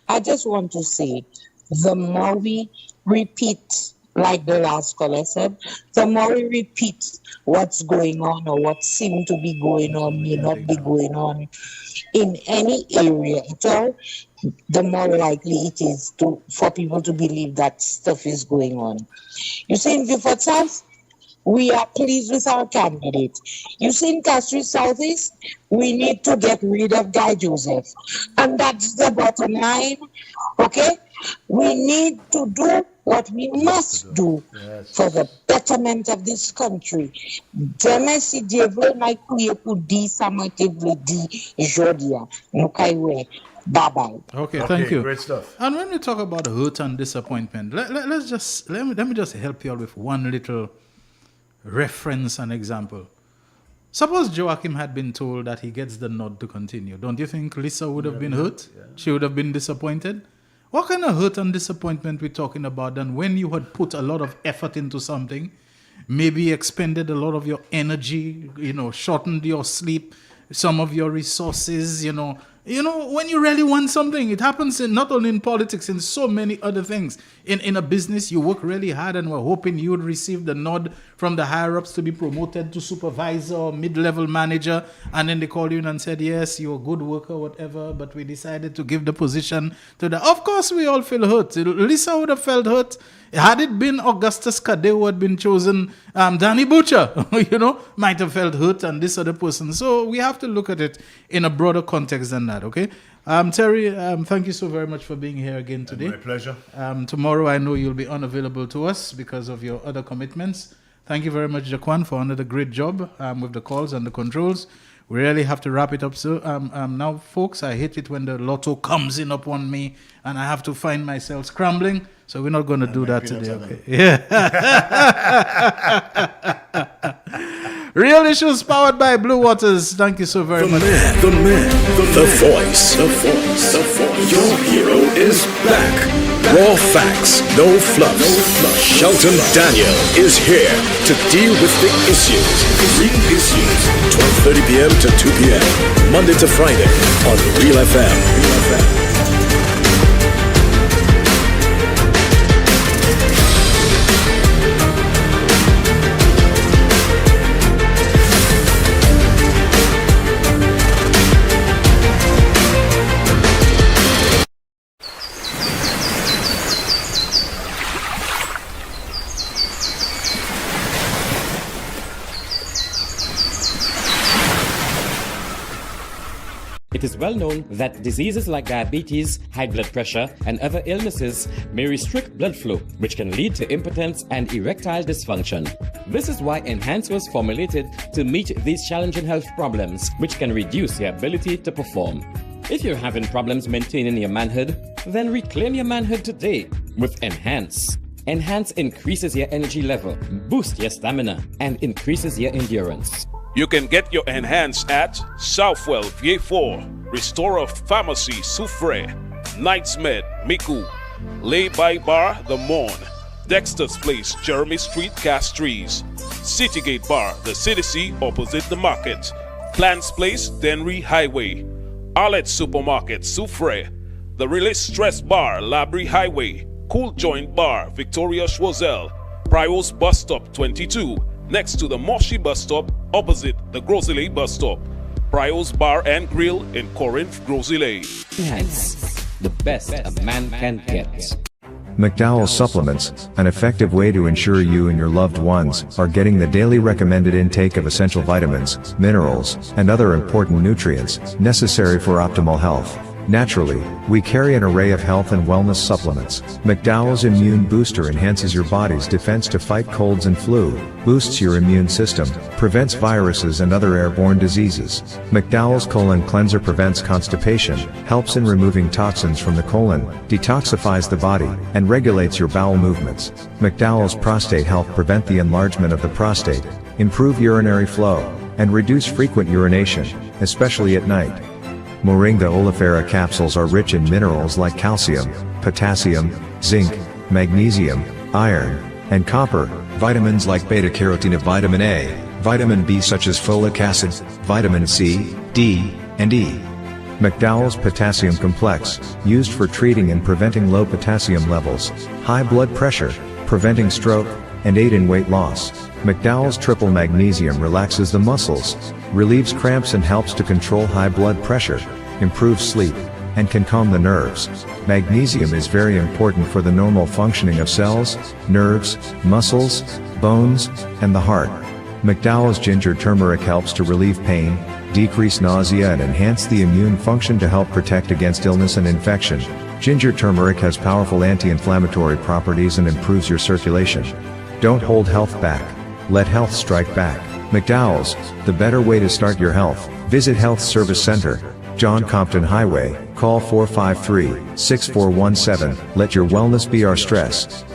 I just want to say, the more we repeat, like the last caller said, the more we repeat what's going on or what seems to be going on, may not be going on in any area at all, the more likely it is for people to believe that stuff is going on. You see, in Beaufort South, we are pleased with our candidate. You see, in Castries Southeast, we need to get rid of Guy Joseph. And that's the bottom line, okay? We need to do what we must do for the betterment of this country. Okay, thank you. Great stuff. And when we talk about hurt and disappointment, let me just help you out with one little reference and example. Suppose Joachim had been told that he gets the nod to continue. Don't you think Lisa would have been hurt? Yeah. She would have been disappointed? What kind of hurt and disappointment we're talking about then when you had put a lot of effort into something, maybe expended a lot of your energy, shortened your sleep, some of your resources, when you really want something, it happens not only in politics, in so many other things. In a business, you work really hard and we're hoping you would receive the nod from the higher-ups to be promoted to supervisor or mid-level manager, and then they call you in and said, yes, you're a good worker, whatever, but we decided to give the position to the... Of course, we all feel hurt. Lisa would have felt hurt. Had it been Augustus Cadet who had been chosen, Danny Butcher, might have felt hurt, and this other person. So we have to look at it in a broader context than that, okay? Terry, thank you so very much for being here again today. My pleasure. Tomorrow I know you'll be unavailable to us because of your other commitments. Thank you very much, Jaquan, for another great job with the calls and the controls. We really have to wrap it up. So now, folks, I hate it when the lotto comes in upon me and I have to find myself scrambling. So we're not going to do that today, okay? Yeah. Real Issues powered by Blue Waters. Thank you so very much. The voice. Your hero is back. Raw facts, no fluff. Shelton Daniel is here to deal with the issues. Real Issues, 12:30 p.m. to 2 p.m. Monday to Friday on Real FM. It is well known that diseases like diabetes, high blood pressure, and other illnesses may restrict blood flow, which can lead to impotence and erectile dysfunction. This is why Enhance was formulated to meet these challenging health problems, which can reduce your ability to perform. If you're having problems maintaining your manhood, then reclaim your manhood today with Enhance. Enhance increases your energy level, boosts your stamina, and increases your endurance. You can get your Enhance at Southwell VA4, Restorer Pharmacy Soufre, Knights Med Miku, Lay by Bar The Morn, Dexter's Place Jeremy Street Castries, Citygate Bar The City opposite the market, Plants Place Denry Highway, Arlette Supermarket Soufre, The Release Stress Bar Labrie Highway, Cool Joint Bar Victoria Schwazel, Prios Bus Stop 22 next to the Moshi Bus Stop opposite the Grosley Bus Stop, Prios Bar and Grill in Corinth, Grosley. Enhance, the best a man can get. McDowell's Supplements, an effective way to ensure you and your loved ones are getting the daily recommended intake of essential vitamins, minerals, and other important nutrients necessary for optimal health. Naturally, we carry an array of health and wellness supplements. McDowell's Immune Booster enhances your body's defense to fight colds and flu, boosts your immune system, prevents viruses and other airborne diseases. McDowell's Colon Cleanser prevents constipation, helps in removing toxins from the colon, detoxifies the body, and regulates your bowel movements. McDowell's Prostate Health prevent the enlargement of the prostate, improve urinary flow, and reduce frequent urination, especially at night. Moringa oleifera capsules are rich in minerals like calcium, potassium, zinc, magnesium, iron, and copper, vitamins like beta-carotene, vitamin A, vitamin B such as folic acid, vitamin C, D, and E. McDowell's Potassium Complex, used for treating and preventing low potassium levels, high blood pressure, preventing stroke, and aid in weight loss. McDowell's Triple Magnesium relaxes the muscles, relieves cramps and helps to control high blood pressure, improves sleep, and can calm the nerves. Magnesium is very important for the normal functioning of cells, nerves, muscles, bones, and the heart. McDowell's Ginger Turmeric helps to relieve pain, decrease nausea and enhance the immune function to help protect against illness and infection. Ginger turmeric has powerful anti-inflammatory properties and improves your circulation. Don't hold health back. Let health strike back. McDowell's, the better way to start your health. Visit Health Service Center, John Compton Highway, call 453-6417. Let your wellness be our stress.